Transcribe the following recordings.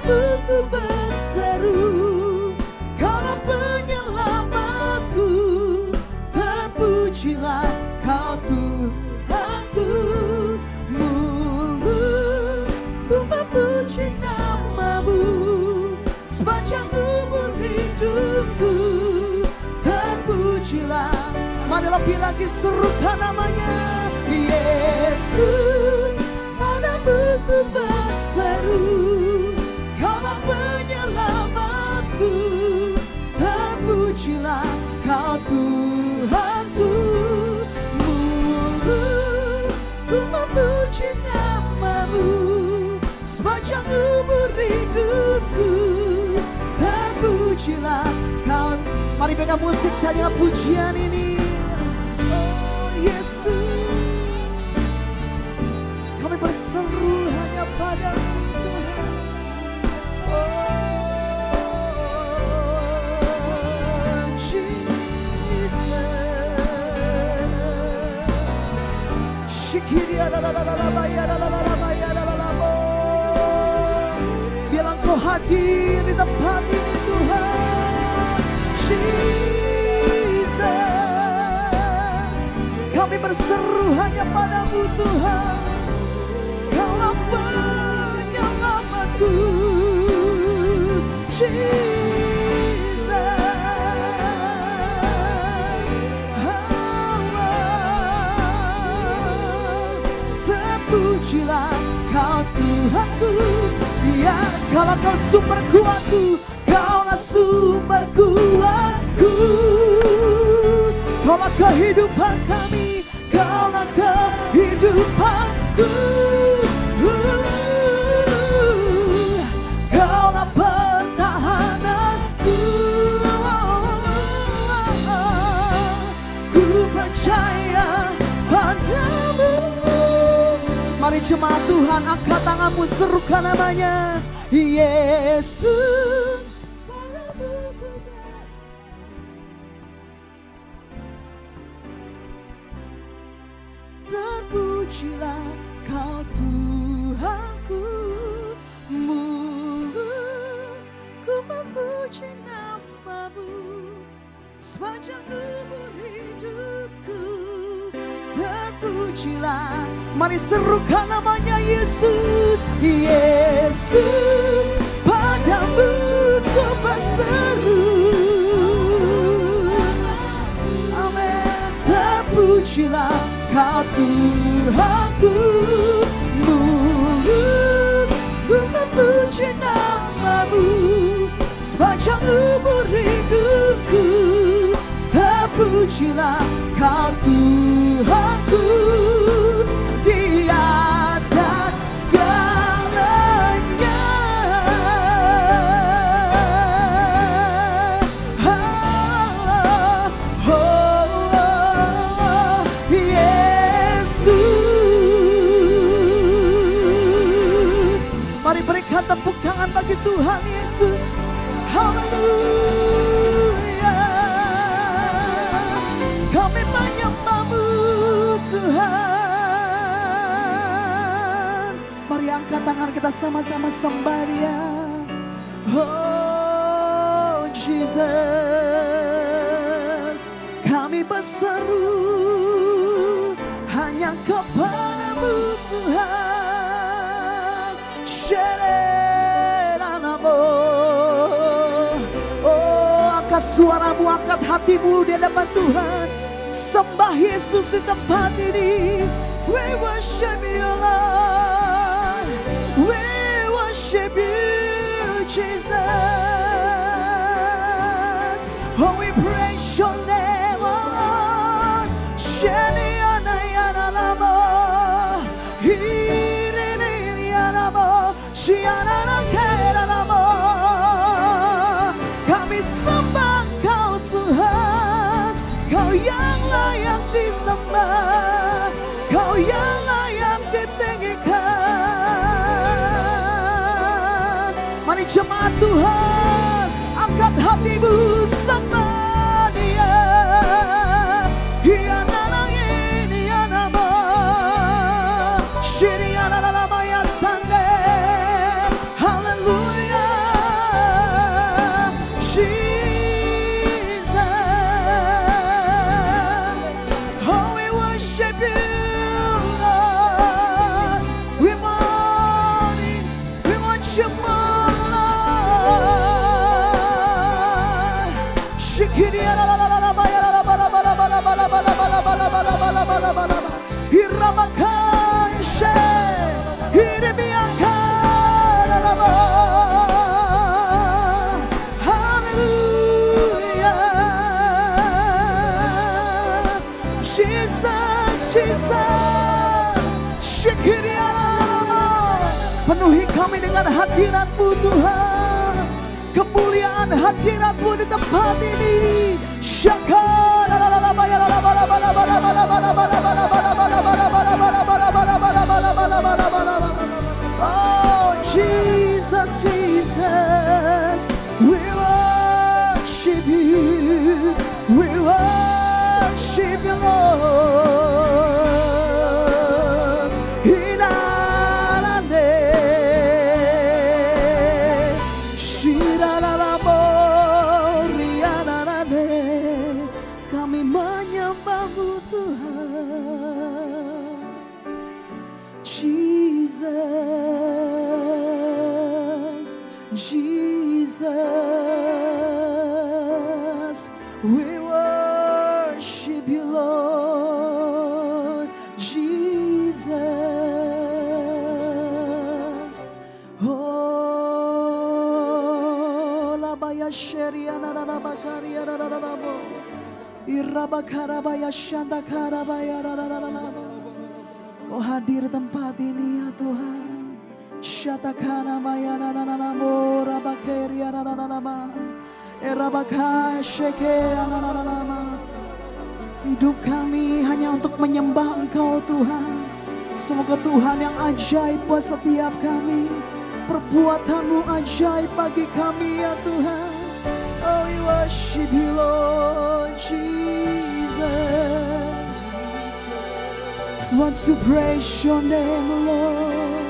padamu ku berseru, Kaulah penyelamatku. Terpujilah Kau Tuhanku. Mulutku memuji nama-Mu sepanjang umur hidupku. Terpujilah. Mari lebih lagi serukan namanya. Yesus, padamu ku berseru, Kaulah penyelamatku. Terpujilah Kau Tuhanku. Mulutku memuji nama-Mu sepanjang umur hidupku. Terpujilah Kau. Mari pegang musik saja pujian ini. Oh Yesus, kami berseru hanya padamu Tuhan. Oh Jesus, biarlah Engkau hadir di tempat ini Tuhan. Jesus, kami berseru hanya padamu Tuhan. Kaulah penyelamatku. Jesus, terpujilah Kau Tuhanku. Ya, Kaulah Kau sumber kuatku, Kaulah sumber kuatku. Kaulah kehidupan kami, Kaulah kehidupanku. Kaulah pertahananku. Ku percaya padamu. Mari jemaat Tuhan, angkat tanganmu, serukan namanya. Yesus, terpujilah Kau Tuhanku. Mulutku memuji nama-Mu sepanjang umur hidupku. Terpujilah. Mari serukan namanya Yesus. Yesus, padamu ku berseru. Amin. Terpujilah Kau Tuhanku. Mulutku memuji nama-Mu sepanjang umur hidupku. Terpujilah Kau Tuhanku. Di atas segalanya. Yesus, mari berikan tepuk tangan bagi Tuhan Yesus. Haleluya. Kami menyembah-Mu Tuhan. Mari angkat tangan kita sama-sama sembah Dia. Oh Jesus, kami berseru hanya kepada-Mu Tuhan. Shereranamu. Oh, angkat suaramu, angkat hatimu di hadapan Tuhan. Sembah Yesus di tempat ini. We worship you Lord. We worship you Jesus. Oh, we praise your name, oh Lord. Sheniana yana lamo. Hirini yana mo. Shiana nakera lamo. Kami sembah Kau Tuhan. Kau yang layak disembah, Kau yang layak ditinggikan. Mari jemaat Tuhan, angkat hatimu, sembah Dia. Hiana langit, hiana ma, shiri ana lama ya sande. Haleluya. Penuhi kami dengan hadirat-Mu Tuhan. Kemuliaan hadirat-Mu di tempat ini. Oh Jesus, Jesus, we worship You, we worship You, Lord. Jesus, we worship You, Lord. Jesus, oh, la baya sheria na na bakaria na na na bo, irabakara baya shanda kara baya na na na na. Kau hadir tempat ini ya Tuhan. Shatakana maya na na na na mo rabakeria na na na na ma erabaka sheke na na na na ma. Hidup kami hanya untuk menyembah Engkau Tuhan. Semoga Tuhan yang ajaib buat setiap kami. Perbuatan-Mu ajaib bagi kami ya Tuhan. Oh, we worship You, Lord Jesus. Want to praise Your name, Lord.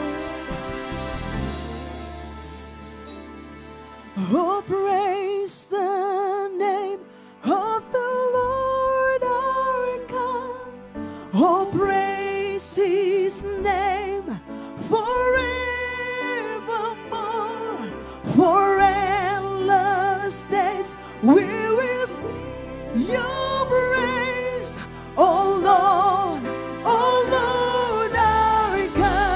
Oh, praise the name of the Lord our God. Oh, praise His name forevermore. For endless days we will sing Your praise, oh Lord our God.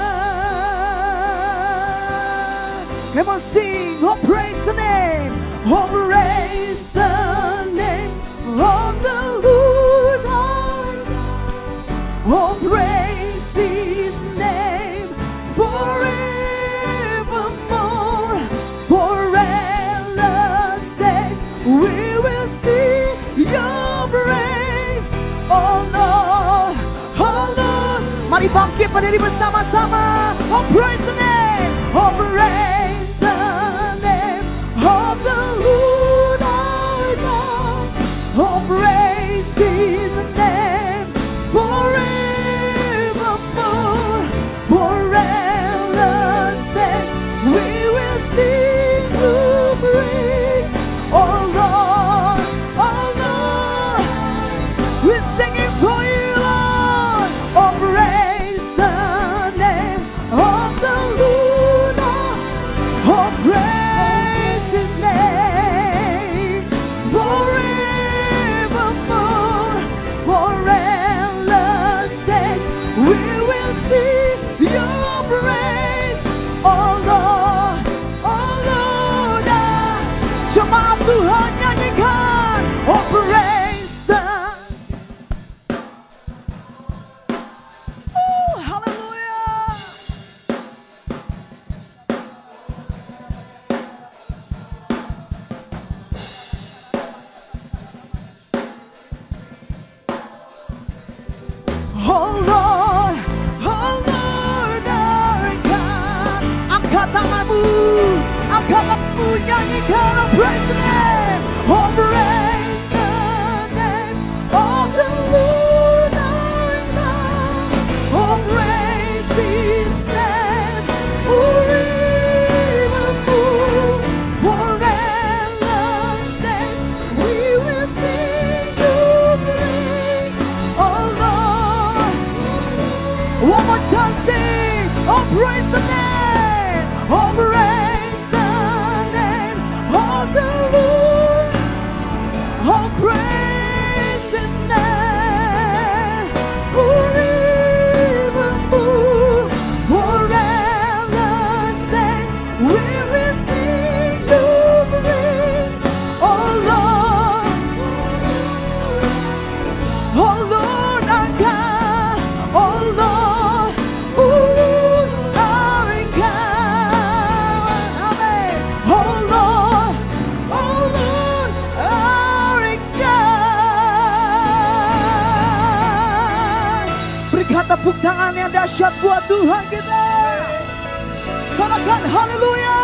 Come on, sing, oh praise the name, oh praise the name of the Lord our God. Oh praise His name forevermore. For endless days we will sing Your praise, oh Lord, oh Lord. Mari bangkit berdiri bersama-sama. Oh praise the name, oh praise of the Lord our God. Oh, praise His name forevermore. For endless days we will sing Your praise, oh Lord, we're singing for You, Lord. Oh, praise the name of the Lord. Oh, praise Tuhan nyanyikan, oh praise the, oh haleluya. Oh Lord our God. Angkat tanganmu, nyanyikan, oh praise the name, oh praise the name of the Lord our God. Oh praise His name forevermore. For endless days we will sing Your praise, oh Lord. One more time, sing, oh praise the name, oh praise the name of the Lord. Tepuk tangan yang dahsyat buat Tuhan kita. Sorakan haleluya.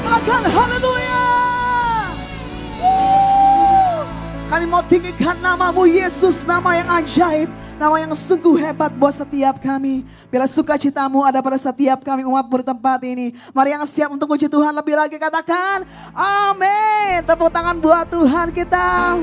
Sorakan haleluya. Kami mau tinggikan namamu Yesus, nama yang ajaib, nama yang sungguh hebat buat setiap kami. Bila sukacitamu ada pada setiap kami umat bertempat ini. Mari yang siap untuk puji Tuhan lebih lagi katakan amin. Tepuk tangan buat Tuhan kita.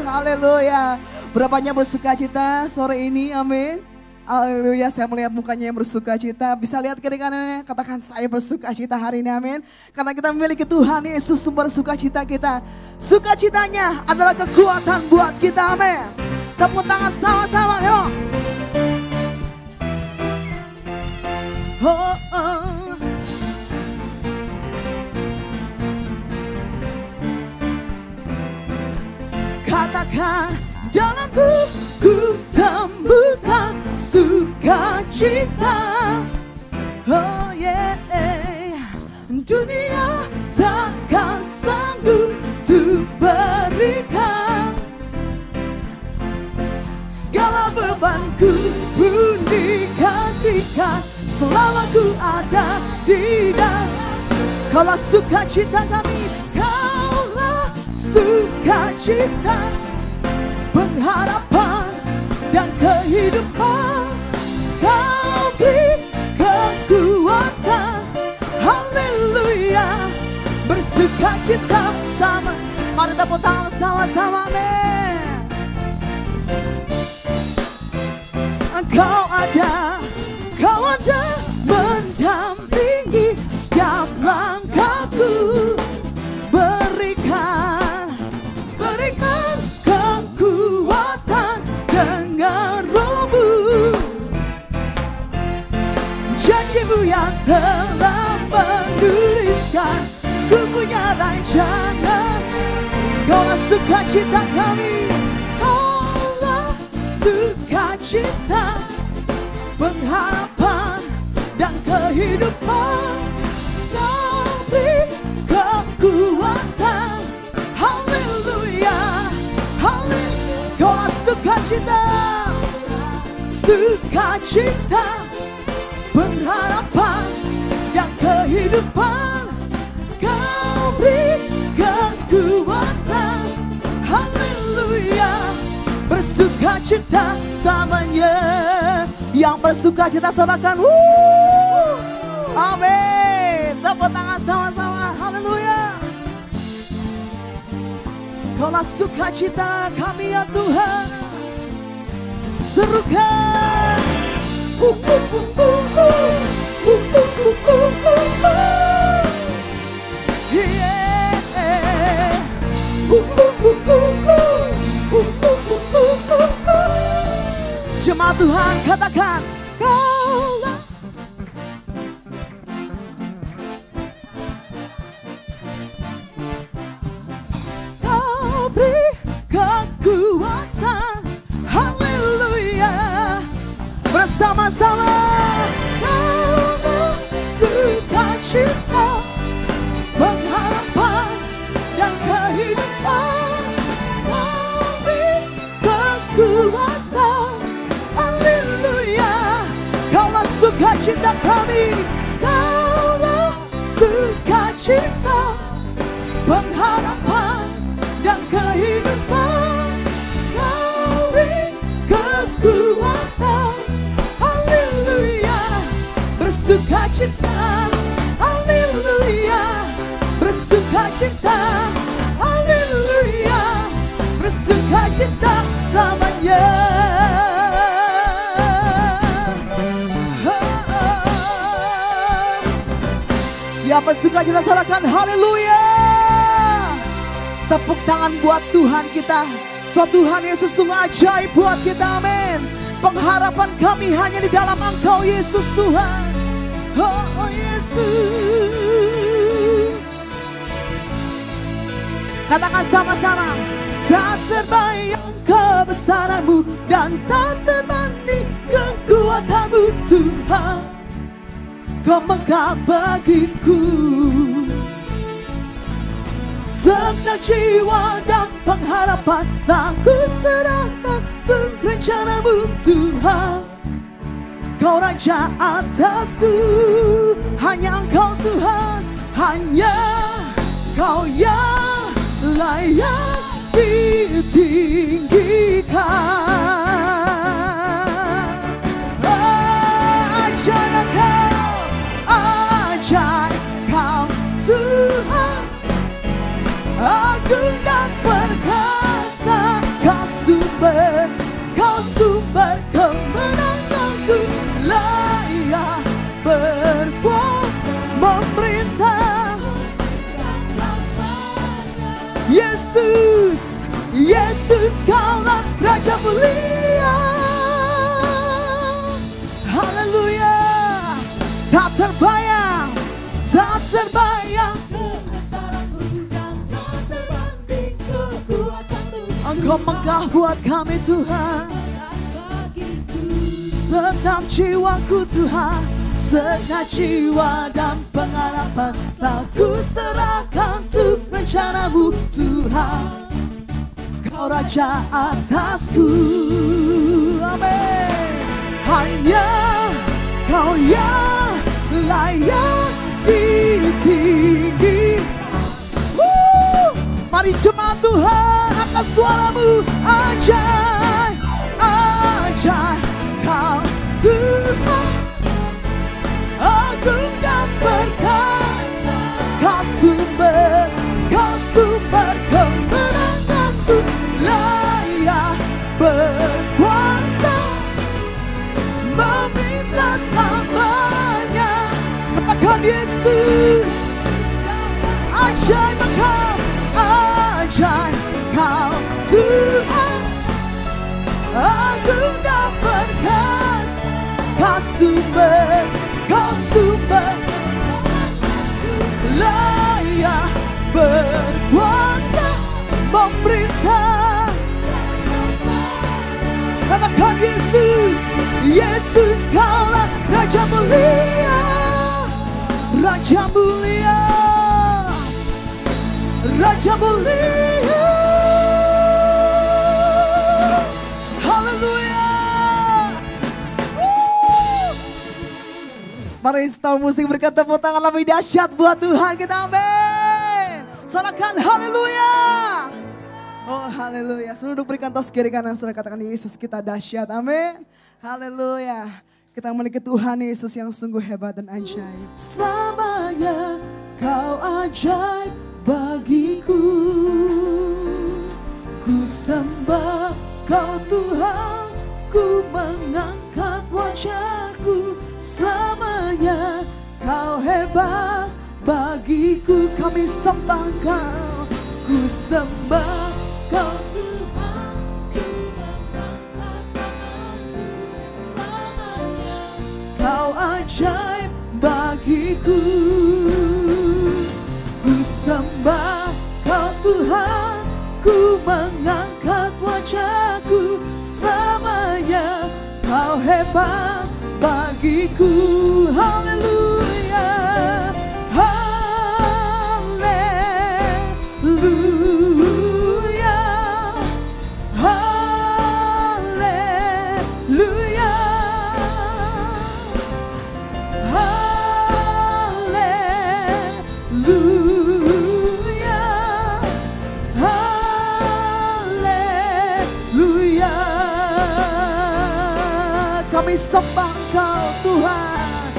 Haleluya. Berapanya bersukacita sore ini, amin. Haleluya, saya melihat mukanya yang bersukacita. Bisa lihat kiri kanannya, katakan saya bersukacita hari ini, amin. Karena kita memiliki Tuhan Yesus sumber sukacita kita. Sukacitanya adalah kekuatan buat kita, amin. Tepuk tangan sama-sama, yuk. Oh, oh. Katakan dalam buku temukan sukacita. Oh yeah, dunia takkan sanggup untuk berikan. Segala bebanku pun digantikan selama ku ada di dalam. Kalau sukacita kami, kaulah sukacita, pengharapan dan kehidupan. Kau beri kekuatan, haleluya. Bersukacita sama, mari tepuk tangan sama-sama, amin. Kau ada mendampingi setiap langkahku. Berikan kekuatan dengan rohmu. Janjimu yang telah menuliskan, ku punya rancangan. Kaulah sukacita kami, kaulah sukacita, pengharapan dan kehidupan. Kau beri kekuatan, haleluya, haleluya. Kaulah sukacita, sukacita, pengharapan dan kehidupan. Kau beri kekuatan, haleluya. Bersukacita samanya. Yang bersukacita sorakan, amin. Tepuk tangan sama-sama, haleluya. Kaulah sukacita kami ya Tuhan. Serukan, Jemaat Tuhan katakan, kaulah. Kau beri kekuatan, haleluya. Bersama-sama, kaulah sukacita, pengharapan dan kehidupan. Kau beri kekuatan, kaulah sukacita kami, kaulah sukacita, pengharapan dan kehidupan. Kau beri kekuatan, haleluya. Bersukacita, haleluya. Bersukacita, haleluya. Bersukacita selamanya. Ya bersukacita sorakan haleluya. Tepuk tangan buat Tuhan kita. Suatu Tuhan yang sesungguh ajaib buat kita, amin. Pengharapan kami hanya di dalam Engkau Yesus Tuhan. Oh Yesus. Katakan sama-sama. Tak terbayang kebesaranmu dan tak terbanding kekuatanmu Tuhan. Kau megah bagiku, segenap jiwa dan pengharapan tak ku serahkan untuk rencanamu Tuhan. Kau raja atasku, hanya Engkau Tuhan, hanya Kau yang layak ditinggikan. Ajaib Kau Tuhan, agung dan perkasa. Kau sumber kemenanganku, layak berkuasa memerintah. Yesus, Yesus Kaulah Raja mulia. Haleluya. Tak terbayang, tak terbayang Engkau megah buat kami Tuhan. Senam jiwaku Tuhan, segenap jiwa dan pengharapan aku serahkan untuk rencanamu Tuhan. Kau raja atasku, amin. Hanya Kau yang layak ditinggi. Mari jemaat Tuhan, angkat suaramu. Ajaib, ajaib Kau Tuhan, agung dan perkasa. Kau sumber kemenanganku, layak berkuasa memintas namanya. Katakan Yesus, ajaib Engkau, ajaib Kau Tuhan, agung dan perkasa. Kau sumber layak berkuasa memerintah. Katakan Yesus, Yesus Kaulah Raja mulia, Raja mulia, Raja mulia. Haleluya. Mari setelah musik berkat tepuk tangan lebih dahsyat buat Tuhan kita, amin. Sorakan haleluya. Oh haleluya. Suruh duduk berikan tos kiri kanan, suruh katakan Yesus kita dahsyat, amin. Haleluya. Kita memiliki Tuhan Yesus yang sungguh hebat dan ajaib. Selamanya Kau ajaib bagiku, ku sembah Kau Tuhan, ku mengangkat wajahku. Selamanya Kau hebat bagiku, kami sembah Kau, ku sembah Kau Tuhan, ku mengangkat tanganku. Selamanya Kau ajaib bagiku, ku sembah Kau Tuhan, ku mengangkat wajahku. Selamanya Kau hebat bagiku. Haleluya, haleluya, haleluya, haleluya, haleluya. Kami sembah Kau Tuhan,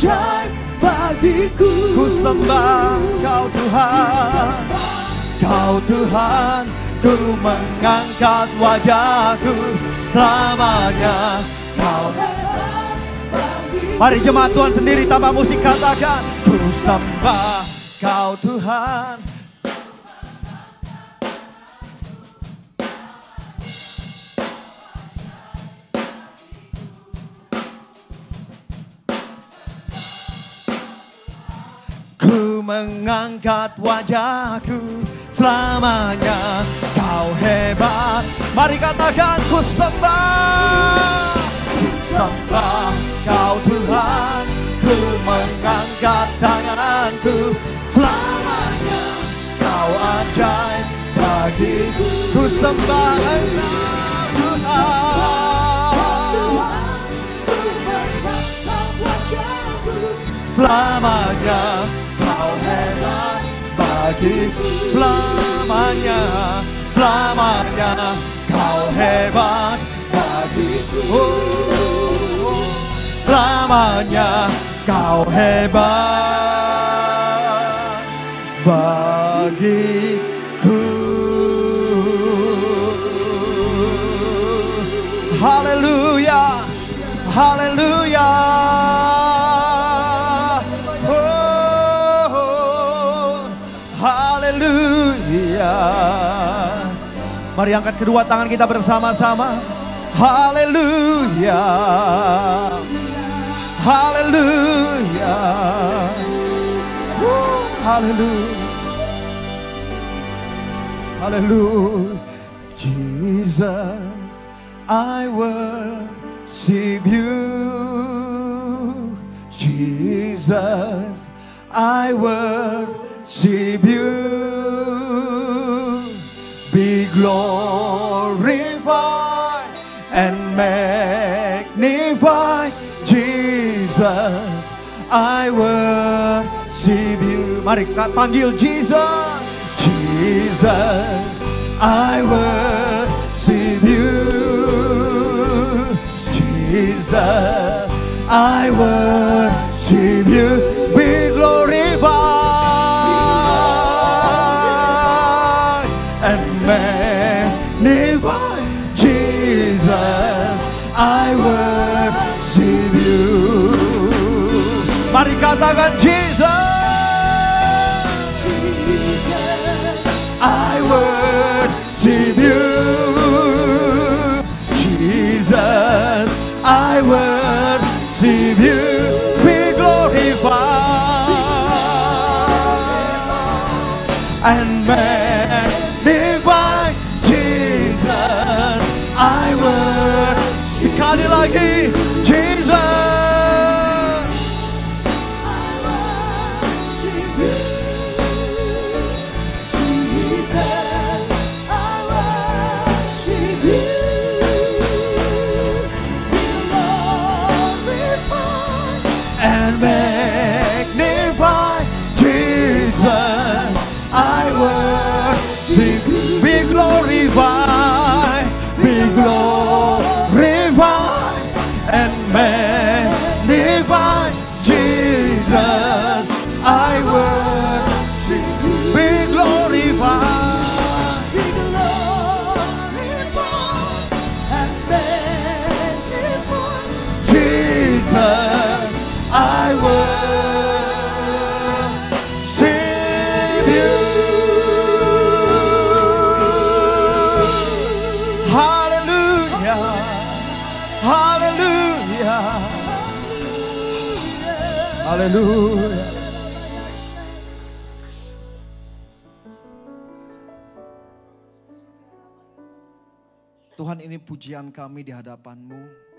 ajaib bagiku. Ku sembah Kau Tuhan, Kau Tuhan. Ku mengangkat wajahku selamanya. Kau Hebat bagiku. Mari jemaat Tuhan sendiri tanpa musik katakan, ku sembah Kau Tuhan. Ku mengangkat wajahku selamanya. Kau hebat. Mari katakan, ku sembah. Ku sembah Kau Tuhan. Ku mengangkat tanganku selamanya. Kau ajaib bagiku. Ku sembah Engkau Tuhan. Ku mengangkat wajahku Selamanya Kau hebat bagiku. Selamanya, selamanya Kau hebat bagiku. Selamanya Kau hebat bagiku. Haleluya, haleluya. Haleluya. Mari angkat kedua tangan kita bersama-sama. Haleluya. Haleluya. Haleluya. Haleluya. Jesus, I worship you. Jesus, I worship you. Be glorified and magnified. Jesus, I worship you. Mari kita panggil Jesus. Jesus, I worship you. Jesus, I worship you. Be glorified and magnified. Jesus, I worship you. Mari katakan Jesus. I worship you. Jesus, I worship you. Be glorified and magnified. Jesus, I worship. Sekali lagi, Jesus. Magnify Jesus, I worship. Be glorified, be glorified and magnify Jesus, I worship. Be glorified, be glorified and magnified. Jesus, I worship you. Hallelujah. Hallelujah. Hallelujah. Tuhan, ini pujian kami di hadapan-Mu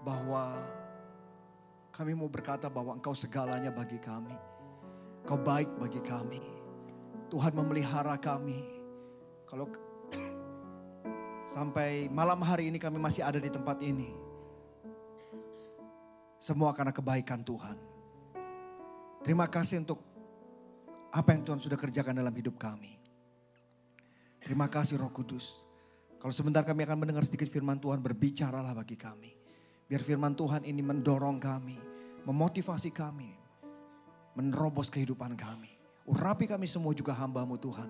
bahwa kami mau berkata bahwa Engkau segalanya bagi kami. Engkau baik bagi kami. Tuhan memelihara kami. Kalau sampai malam hari ini kami masih ada di tempat ini, semua karena kebaikan Tuhan. Terima kasih untuk apa yang Tuhan sudah kerjakan dalam hidup kami. Terima kasih Roh Kudus. Kalau sebentar kami akan mendengar sedikit firman Tuhan, berbicaralah bagi kami. Biar firman Tuhan ini mendorong kami, memotivasi kami, menerobos kehidupan kami. Urapi kami semua juga hamba-Mu Tuhan,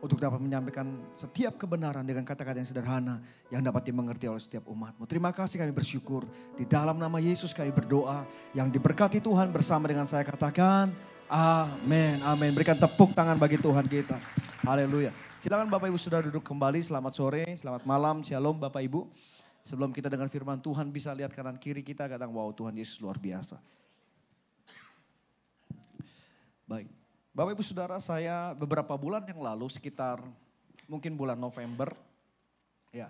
untuk dapat menyampaikan setiap kebenaran dengan kata-kata yang sederhana yang dapat dimengerti oleh setiap umat-Mu. Terima kasih, kami bersyukur. Di dalam nama Yesus kami berdoa, yang diberkati Tuhan bersama dengan saya katakan amin, amin. Berikan tepuk tangan bagi Tuhan kita. Haleluya. Silakan Bapak Ibu Saudara duduk kembali. Selamat sore, selamat malam, shalom Bapak Ibu. Sebelum kita dengar firman Tuhan, bisa lihat kanan kiri kita, katakan wow, Tuhan Yesus luar biasa. Baik. Bapak Ibu Saudara, saya beberapa bulan yang lalu, sekitar mungkin bulan November, ya.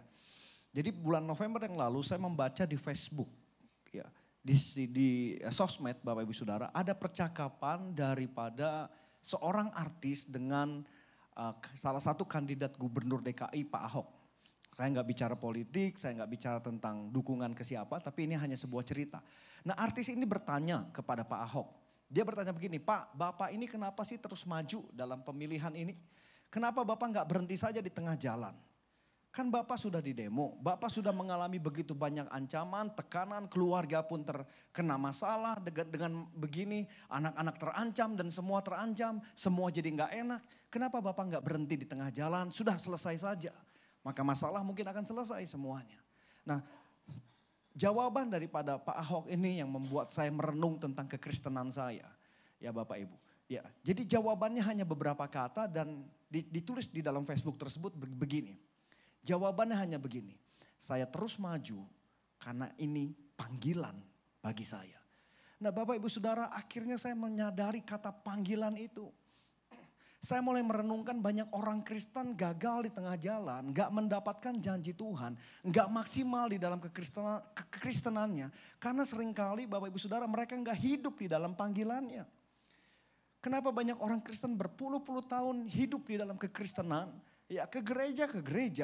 Jadi bulan November yang lalu saya membaca di Facebook, ya, di sosmed Bapak Ibu Saudara, ada percakapan daripada seorang artis dengan salah satu kandidat gubernur DKI, Pak Ahok. Saya nggak bicara politik, saya nggak bicara tentang dukungan ke siapa, tapi ini hanya sebuah cerita. Nah, artis ini bertanya kepada Pak Ahok. Dia bertanya begini, Pak, Bapak ini kenapa sih terus maju dalam pemilihan ini? Kenapa Bapak nggak berhenti saja di tengah jalan? Kan Bapak sudah di demo, Bapak sudah mengalami begitu banyak ancaman, tekanan, keluarga pun terkena masalah dengan begini. Anak-anak terancam dan semua terancam, semua jadi nggak enak. Kenapa Bapak nggak berhenti di tengah jalan, sudah selesai saja. Maka masalah mungkin akan selesai semuanya. Nah, jawaban daripada Pak Ahok ini yang membuat saya merenung tentang kekristenan saya. Ya Bapak Ibu. Ya, jadi jawabannya hanya beberapa kata dan ditulis di dalam Facebook tersebut begini. Jawabannya hanya begini. Saya terus maju karena ini panggilan bagi saya. Nah Bapak Ibu Saudara, akhirnya saya menyadari kata panggilan itu. Saya mulai merenungkan banyak orang Kristen gagal di tengah jalan, gak mendapatkan janji Tuhan, gak maksimal di dalam kekristenannya. Karena seringkali Bapak Ibu Saudara mereka gak hidup di dalam panggilannya. Kenapa banyak orang Kristen berpuluh-puluh tahun hidup di dalam kekristenan, ya ke gereja,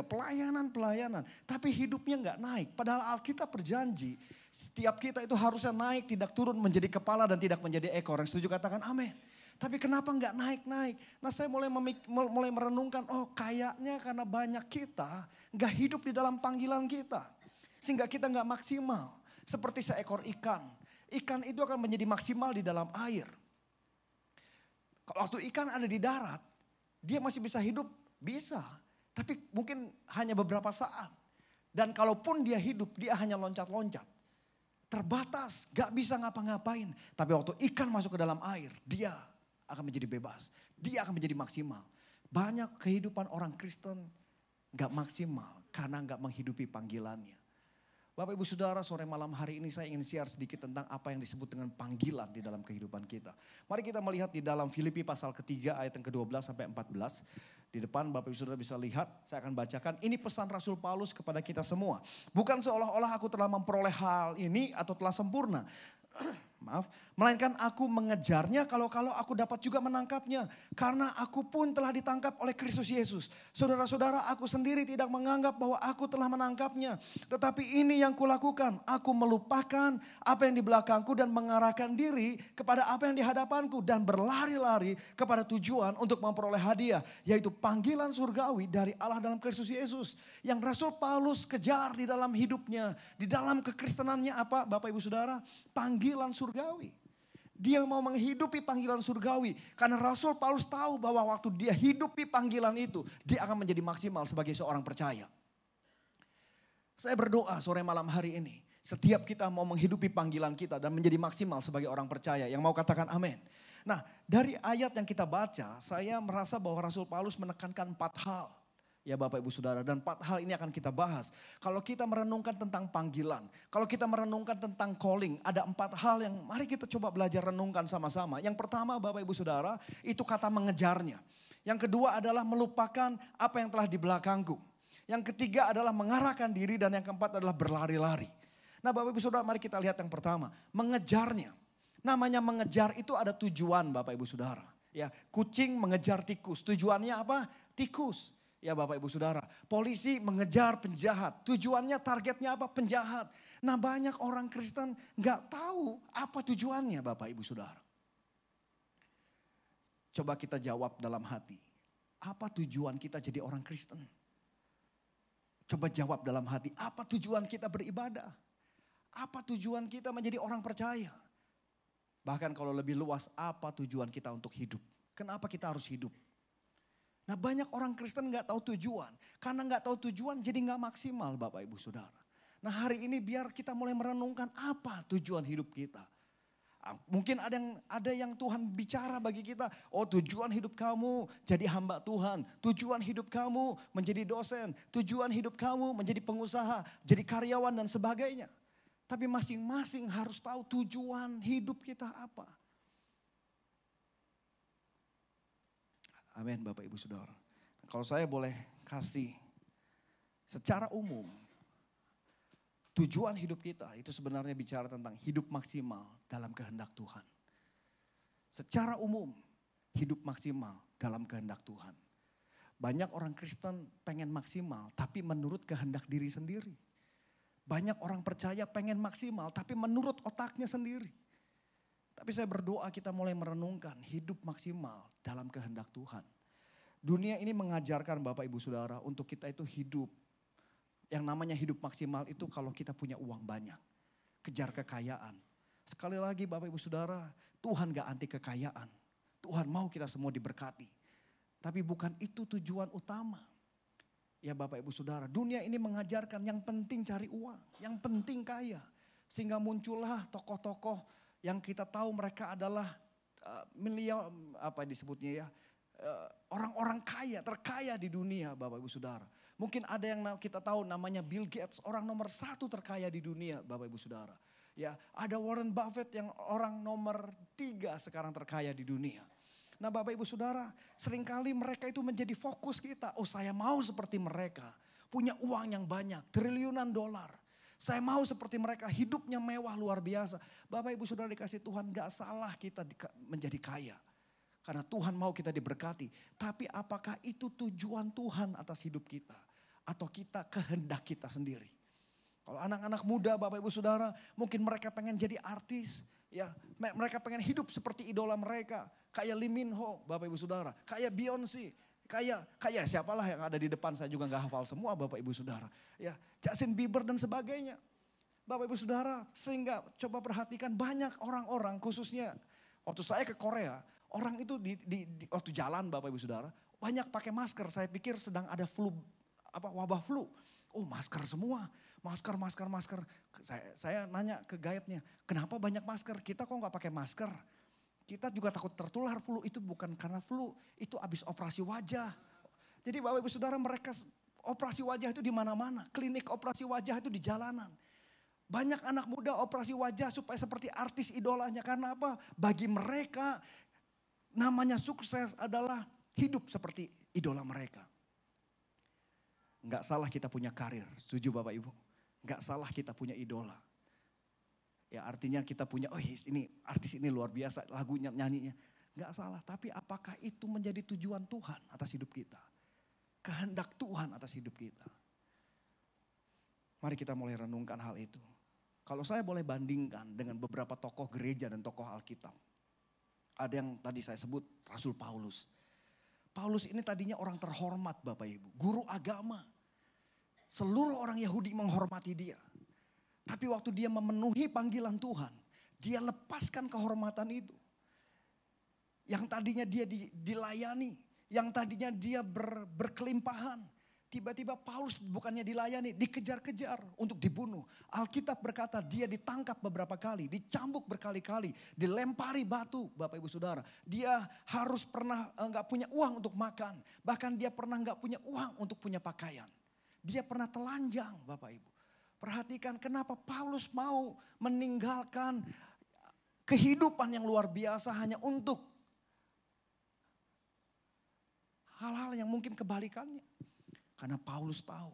pelayanan. Tapi hidupnya gak naik, padahal Alkitab berjanji setiap kita itu harusnya naik, tidak turun menjadi kepala dan tidak menjadi ekor. Yang setuju katakan amin. Tapi kenapa nggak naik-naik? Nah saya mulai merenungkan, oh kayaknya karena banyak kita nggak hidup di dalam panggilan kita. Sehingga kita nggak maksimal. Seperti seekor ikan. Ikan itu akan menjadi maksimal di dalam air. Kalau waktu ikan ada di darat, dia masih bisa hidup? Bisa. Tapi mungkin hanya beberapa saat. Dan kalaupun dia hidup, dia hanya loncat-loncat. Terbatas, gak bisa ngapa-ngapain. Tapi waktu ikan masuk ke dalam air, dia akan menjadi bebas. Dia akan menjadi maksimal. Banyak kehidupan orang Kristen gak maksimal karena gak menghidupi panggilannya. Bapak Ibu Saudara, sore malam hari ini saya ingin share sedikit tentang apa yang disebut dengan panggilan di dalam kehidupan kita. Mari kita melihat di dalam Filipi pasal ketiga ayat yang ke-12 sampai 14. Di depan Bapak Ibu Saudara bisa lihat, saya akan bacakan. Ini pesan Rasul Paulus kepada kita semua. Bukan seolah-olah aku telah memperoleh hal ini atau telah sempurna. Maaf, melainkan aku mengejarnya kalau aku dapat juga menangkapnya. Karena aku pun telah ditangkap oleh Kristus Yesus. Saudara-saudara, aku sendiri tidak menganggap bahwa aku telah menangkapnya. Tetapi ini yang kulakukan, aku melupakan apa yang di belakangku dan mengarahkan diri kepada apa yang di hadapanku. Dan berlari-lari kepada tujuan untuk memperoleh hadiah. Yaitu panggilan surgawi dari Allah dalam Kristus Yesus. Yang Rasul Paulus kejar di dalam hidupnya. Di dalam kekristenannya apa Bapak Ibu Saudara? Panggilan surgawi. Dia mau menghidupi panggilan surgawi. Karena Rasul Paulus tahu bahwa waktu dia hidupi panggilan itu, dia akan menjadi maksimal sebagai seorang percaya. Saya berdoa sore malam hari ini. Setiap kita mau menghidupi panggilan kita dan menjadi maksimal sebagai orang percaya. Yang mau katakan amin. Nah, dari ayat yang kita baca, saya merasa bahwa Rasul Paulus menekankan 4 hal. Ya Bapak Ibu Saudara, dan 4 hal ini akan kita bahas. Kalau kita merenungkan tentang panggilan, kalau kita merenungkan tentang calling, ada 4 hal yang mari kita coba belajar renungkan sama-sama. Yang pertama Bapak Ibu Saudara, itu kata mengejarnya. Yang kedua adalah melupakan apa yang telah di belakangku. Yang ketiga adalah mengarahkan diri dan yang keempat adalah berlari-lari. Nah Bapak Ibu Saudara, mari kita lihat yang pertama, mengejarnya. Namanya mengejar itu ada tujuan Bapak Ibu Saudara. Ya, kucing mengejar tikus, tujuannya apa? Tikus. Ya Bapak Ibu Saudara, polisi mengejar penjahat. Tujuannya, targetnya apa? Penjahat. Nah banyak orang Kristen gak tahu apa tujuannya Bapak Ibu Saudara. Coba kita jawab dalam hati. Apa tujuan kita jadi orang Kristen? Coba jawab dalam hati, apa tujuan kita beribadah? Apa tujuan kita menjadi orang percaya? Bahkan kalau lebih luas, apa tujuan kita untuk hidup? Kenapa kita harus hidup? Nah banyak orang Kristen gak tahu tujuan. Karena gak tahu tujuan jadi gak maksimal Bapak Ibu Saudara. Nah hari ini biar kita mulai merenungkan apa tujuan hidup kita. Mungkin ada yang Tuhan bicara bagi kita. Oh tujuan hidup kamu jadi hamba Tuhan. Tujuan hidup kamu menjadi dosen. Tujuan hidup kamu menjadi pengusaha. Jadi karyawan dan sebagainya. Tapi masing-masing harus tahu tujuan hidup kita apa. Amin Bapak Ibu Saudara. Kalau saya boleh kasih secara umum. Tujuan hidup kita itu sebenarnya bicara tentang hidup maksimal dalam kehendak Tuhan. Secara umum hidup maksimal dalam kehendak Tuhan. Banyak orang Kristen pengen maksimal tapi menurut kehendak diri sendiri. Banyak orang percaya pengen maksimal tapi menurut otaknya sendiri. Tapi saya berdoa kita mulai merenungkan hidup maksimal dalam kehendak Tuhan. Dunia ini mengajarkan Bapak Ibu Saudara untuk kita itu hidup. Yang namanya hidup maksimal itu kalau kita punya uang banyak. Kejar kekayaan. Sekali lagi Bapak Ibu Saudara, Tuhan gak anti kekayaan. Tuhan mau kita semua diberkati. Tapi bukan itu tujuan utama. Ya Bapak Ibu Saudara, dunia ini mengajarkan yang penting cari uang. Yang penting kaya. Sehingga muncullah tokoh-tokoh yang kita tahu mereka adalah miliar, apa disebutnya ya. Orang-orang kaya, terkaya di dunia Bapak Ibu Saudara. Mungkin ada yang kita tahu namanya Bill Gates, orang nomor 1 terkaya di dunia Bapak Ibu Saudara. Ya, ada Warren Buffett yang orang nomor 3 sekarang terkaya di dunia. Nah Bapak Ibu Saudara, seringkali mereka itu menjadi fokus kita. Oh saya mau seperti mereka, punya uang yang banyak, triliunan dolar. Saya mau seperti mereka, hidupnya mewah luar biasa. Bapak Ibu Saudara dikasih Tuhan, gak salah kita menjadi kaya. Karena Tuhan mau kita diberkati. Tapi apakah itu tujuan Tuhan atas hidup kita? Atau kita kehendak kita sendiri? Kalau anak-anak muda Bapak Ibu Saudara, mungkin mereka pengen jadi artis. Ya, mereka pengen hidup seperti idola mereka. Kayak Lee Min Ho Bapak Ibu Saudara. Kayak Beyonce. Kayak siapalah yang ada di depan, saya juga gak hafal semua Bapak Ibu Saudara. Ya, Justin Bieber dan sebagainya. Bapak Ibu Saudara, sehingga coba perhatikan banyak orang-orang khususnya waktu saya ke Korea. Orang itu waktu jalan Bapak Ibu Saudara, banyak pakai masker. Saya pikir sedang ada wabah flu. Oh masker semua, masker. Saya nanya ke guide-nya, kenapa banyak masker? Kita kok gak pakai masker? Kita juga takut tertular flu, itu bukan karena flu, itu habis operasi wajah. Jadi Bapak Ibu Saudara, mereka operasi wajah itu di mana-mana. Klinik operasi wajah itu di jalanan. Banyak anak muda operasi wajah supaya seperti artis idolanya. Karena apa? Bagi mereka namanya sukses adalah hidup seperti idola mereka. Enggak salah kita punya karir, setuju Bapak Ibu? Enggak salah kita punya idola. Ya artinya kita punya, oh ini artis ini luar biasa lagunya, nyanyinya. Enggak salah, tapi apakah itu menjadi tujuan Tuhan atas hidup kita? Kehendak Tuhan atas hidup kita. Mari kita mulai renungkan hal itu. Kalau saya boleh bandingkan dengan beberapa tokoh gereja dan tokoh Alkitab. Ada yang tadi saya sebut Rasul Paulus. Paulus ini tadinya orang terhormat Bapak Ibu. Guru agama. Seluruh orang Yahudi menghormati dia. Tapi waktu dia memenuhi panggilan Tuhan. Dia lepaskan kehormatan itu. Yang tadinya dia dilayani. Yang tadinya dia berkelimpahan. Tiba-tiba Paulus bukannya dilayani, dikejar-kejar untuk dibunuh. Alkitab berkata dia ditangkap beberapa kali, dicambuk berkali-kali, dilempari batu Bapak Ibu Saudara. Dia harus pernah gak punya uang untuk makan. Bahkan dia pernah gak punya uang untuk punya pakaian. Dia pernah telanjang Bapak Ibu. Perhatikan kenapa Paulus mau meninggalkan kehidupan yang luar biasa hanya untuk hal-hal yang mungkin kebalikannya. Karena Paulus tahu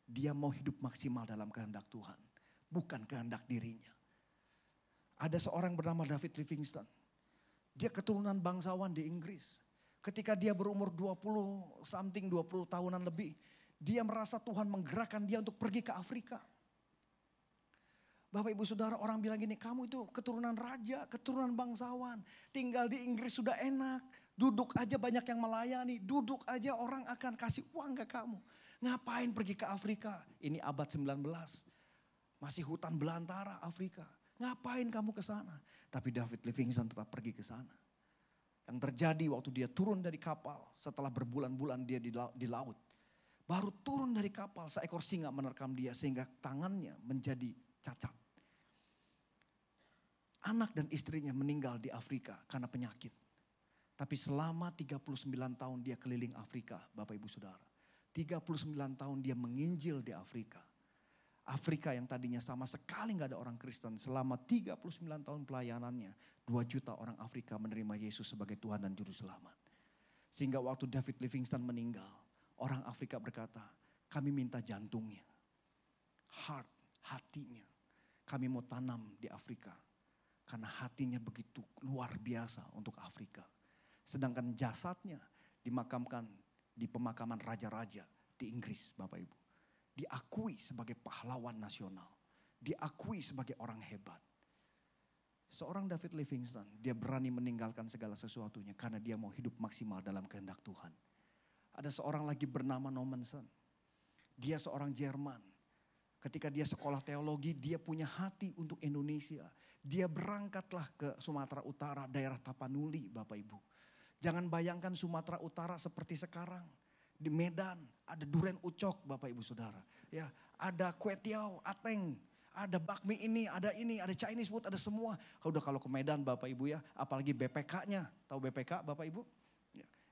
dia mau hidup maksimal dalam kehendak Tuhan. Bukan kehendak dirinya. Ada seorang bernama David Livingstone. Dia keturunan bangsawan di Inggris. Ketika dia berumur 20 tahunan lebih. Dia merasa Tuhan menggerakkan dia untuk pergi ke Afrika. Bapak Ibu Saudara, orang bilang gini, kamu itu keturunan raja, keturunan bangsawan. Tinggal di Inggris sudah enak. Duduk aja banyak yang melayani. Duduk aja orang akan kasih uang ke kamu. Ngapain pergi ke Afrika? Ini abad 19. Masih hutan belantara Afrika. Ngapain kamu ke sana? Tapi David Livingstone tetap pergi ke sana. Yang terjadi waktu dia turun dari kapal setelah berbulan-bulan dia di laut. Baru turun dari kapal, seekor singa menerkam dia sehingga tangannya menjadi cacat. Anak dan istrinya meninggal di Afrika karena penyakit. Tapi selama 39 tahun dia keliling Afrika, Bapak Ibu Saudara. 39 tahun dia menginjil di Afrika. Afrika yang tadinya sama sekali gak ada orang Kristen. Selama 39 tahun pelayanannya, 2 juta orang Afrika menerima Yesus sebagai Tuhan dan Juru Selamat. Sehingga waktu David Livingstone meninggal, orang Afrika berkata, kami minta jantungnya, hatinya. Kami mau tanam di Afrika. Karena hatinya begitu luar biasa untuk Afrika. Sedangkan jasadnya dimakamkan di pemakaman raja-raja di Inggris, Bapak Ibu. Diakui sebagai pahlawan nasional. Diakui sebagai orang hebat. Seorang David Livingstone, dia berani meninggalkan segala sesuatunya karena dia mau hidup maksimal dalam kehendak Tuhan. Ada seorang lagi bernama Nommensen. Dia seorang Jerman. Ketika dia sekolah teologi, dia punya hati untuk Indonesia. Dia berangkatlah ke Sumatera Utara, daerah Tapanuli, Bapak Ibu. Jangan bayangkan Sumatera Utara seperti sekarang. Di Medan ada durian ucok, Bapak Ibu Saudara. Ya, ada kue tiaw, ateng, ada bakmi ini, ada Chinese food, ada semua. Kalau ke Medan Bapak Ibu ya, apalagi BPK-nya. Tahu BPK Bapak Ibu?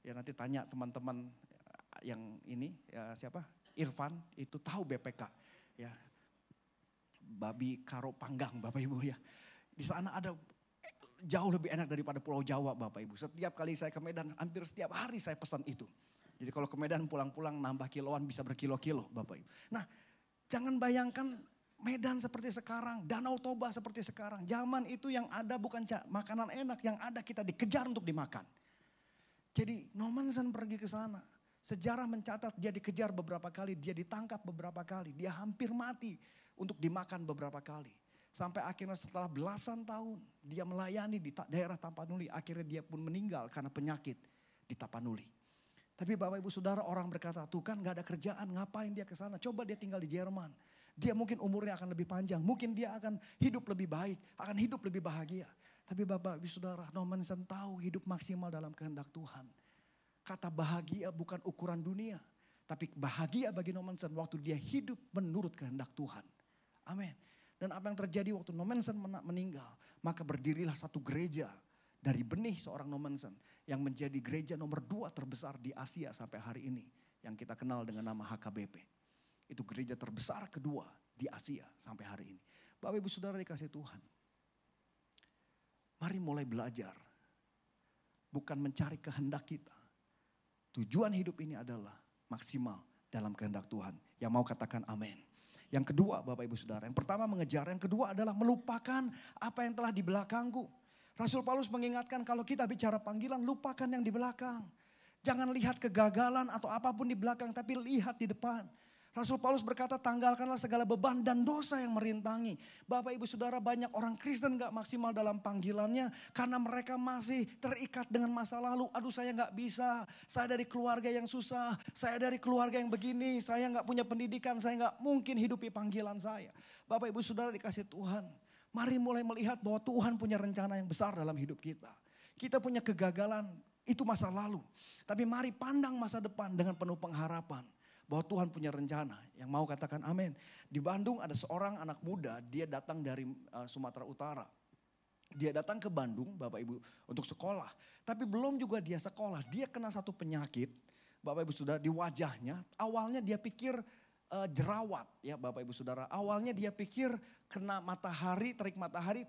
Ya nanti tanya teman-teman yang ini, ya siapa? Irfan itu tahu BPK. Ya, babi karo panggang Bapak Ibu ya. Di sana ada jauh lebih enak daripada Pulau Jawa Bapak Ibu. Setiap kali saya ke Medan, hampir setiap hari saya pesan itu. Jadi kalau ke Medan pulang-pulang nambah kiloan bisa berkilo-kilo Bapak Ibu. Nah, jangan bayangkan Medan seperti sekarang, Danau Toba seperti sekarang. Zaman itu yang ada bukan makanan enak, yang ada kita dikejar untuk dimakan. Jadi Nommensen pergi ke sana. Sejarah mencatat dia dikejar beberapa kali, dia ditangkap beberapa kali, dia hampir mati untuk dimakan beberapa kali. Sampai akhirnya setelah belasan tahun dia melayani di daerah Tapanuli, akhirnya dia pun meninggal karena penyakit di Tapanuli. Tapi Bapak Ibu Saudara, orang berkata, tuh kan gak ada kerjaan, ngapain dia ke sana? Coba dia tinggal di Jerman. Dia mungkin umurnya akan lebih panjang, mungkin dia akan hidup lebih baik, akan hidup lebih bahagia. Tapi Bapak Ibu Saudara, Nommensen tahu hidup maksimal dalam kehendak Tuhan. Kata bahagia bukan ukuran dunia, tapi bahagia bagi Nommensen waktu dia hidup menurut kehendak Tuhan. Amin. Dan apa yang terjadi waktu Nommensen meninggal, maka berdirilah satu gereja dari benih seorang Nommensen yang menjadi gereja nomor 2 terbesar di Asia sampai hari ini, yang kita kenal dengan nama HKBP. Itu gereja terbesar kedua di Asia sampai hari ini. Bapak Ibu Saudara dikasih Tuhan, mari mulai belajar, bukan mencari kehendak kita. Tujuan hidup ini adalah maksimal dalam kehendak Tuhan. Yang mau katakan amin. Yang kedua Bapak Ibu Saudara, yang pertama mengejar, yang kedua adalah melupakan apa yang telah di belakangku. Rasul Paulus mengingatkan kalau kita bicara panggilan, lupakan yang di belakang. Jangan lihat kegagalan atau apapun di belakang, tapi lihat di depan. Rasul Paulus berkata, tanggalkanlah segala beban dan dosa yang merintangi. Bapak Ibu Saudara, banyak orang Kristen gak maksimal dalam panggilannya karena mereka masih terikat dengan masa lalu. Aduh, saya gak bisa, saya dari keluarga yang susah, saya dari keluarga yang begini, saya gak punya pendidikan, saya gak mungkin hidupi panggilan saya. Bapak Ibu Saudara dikasih Tuhan, mari mulai melihat bahwa Tuhan punya rencana yang besar dalam hidup kita. Kita punya kegagalan, itu masa lalu. Tapi mari pandang masa depan dengan penuh pengharapan. Bahwa Tuhan punya rencana. Yang mau katakan amin. Di Bandung ada seorang anak muda, dia datang dari Sumatera Utara. Dia datang ke Bandung Bapak Ibu untuk sekolah. Tapi belum juga dia sekolah, dia kena satu penyakit. Bapak Ibu Saudara, di wajahnya awalnya dia pikir jerawat ya Bapak Ibu Saudara. Awalnya dia pikir kena matahari, terik matahari.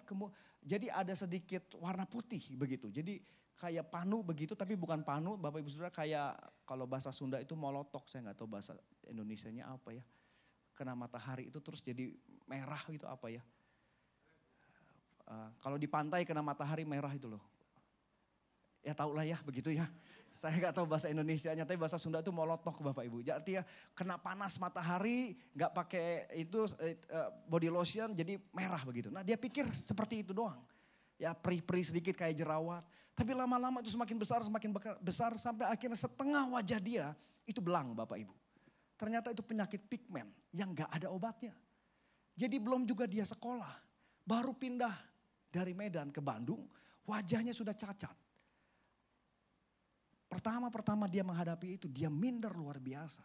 Jadi ada sedikit warna putih begitu. Jadi kayak panu begitu, tapi bukan panu Bapak Ibu Saudara, kayak kalau bahasa Sunda itu molotok, saya nggak tahu bahasa Indonesianya apa ya. Kena matahari itu terus jadi merah gitu apa ya. Kalau di pantai kena matahari merah itu loh. Ya tau lah ya begitu ya. Saya nggak tahu bahasa Indonesianya, tapi bahasa Sunda itu molotok Bapak Ibu. Jadi ya kena panas matahari, nggak pakai itu body lotion jadi merah begitu. Nah dia pikir seperti itu doang. Ya perih-perih sedikit kayak jerawat. Tapi lama-lama itu semakin besar sampai akhirnya setengah wajah dia itu belang Bapak Ibu. Ternyata itu penyakit pigmen yang gak ada obatnya. Jadi belum juga dia sekolah. Baru pindah dari Medan ke Bandung, wajahnya sudah cacat. Pertama-pertama dia menghadapi itu, dia minder luar biasa.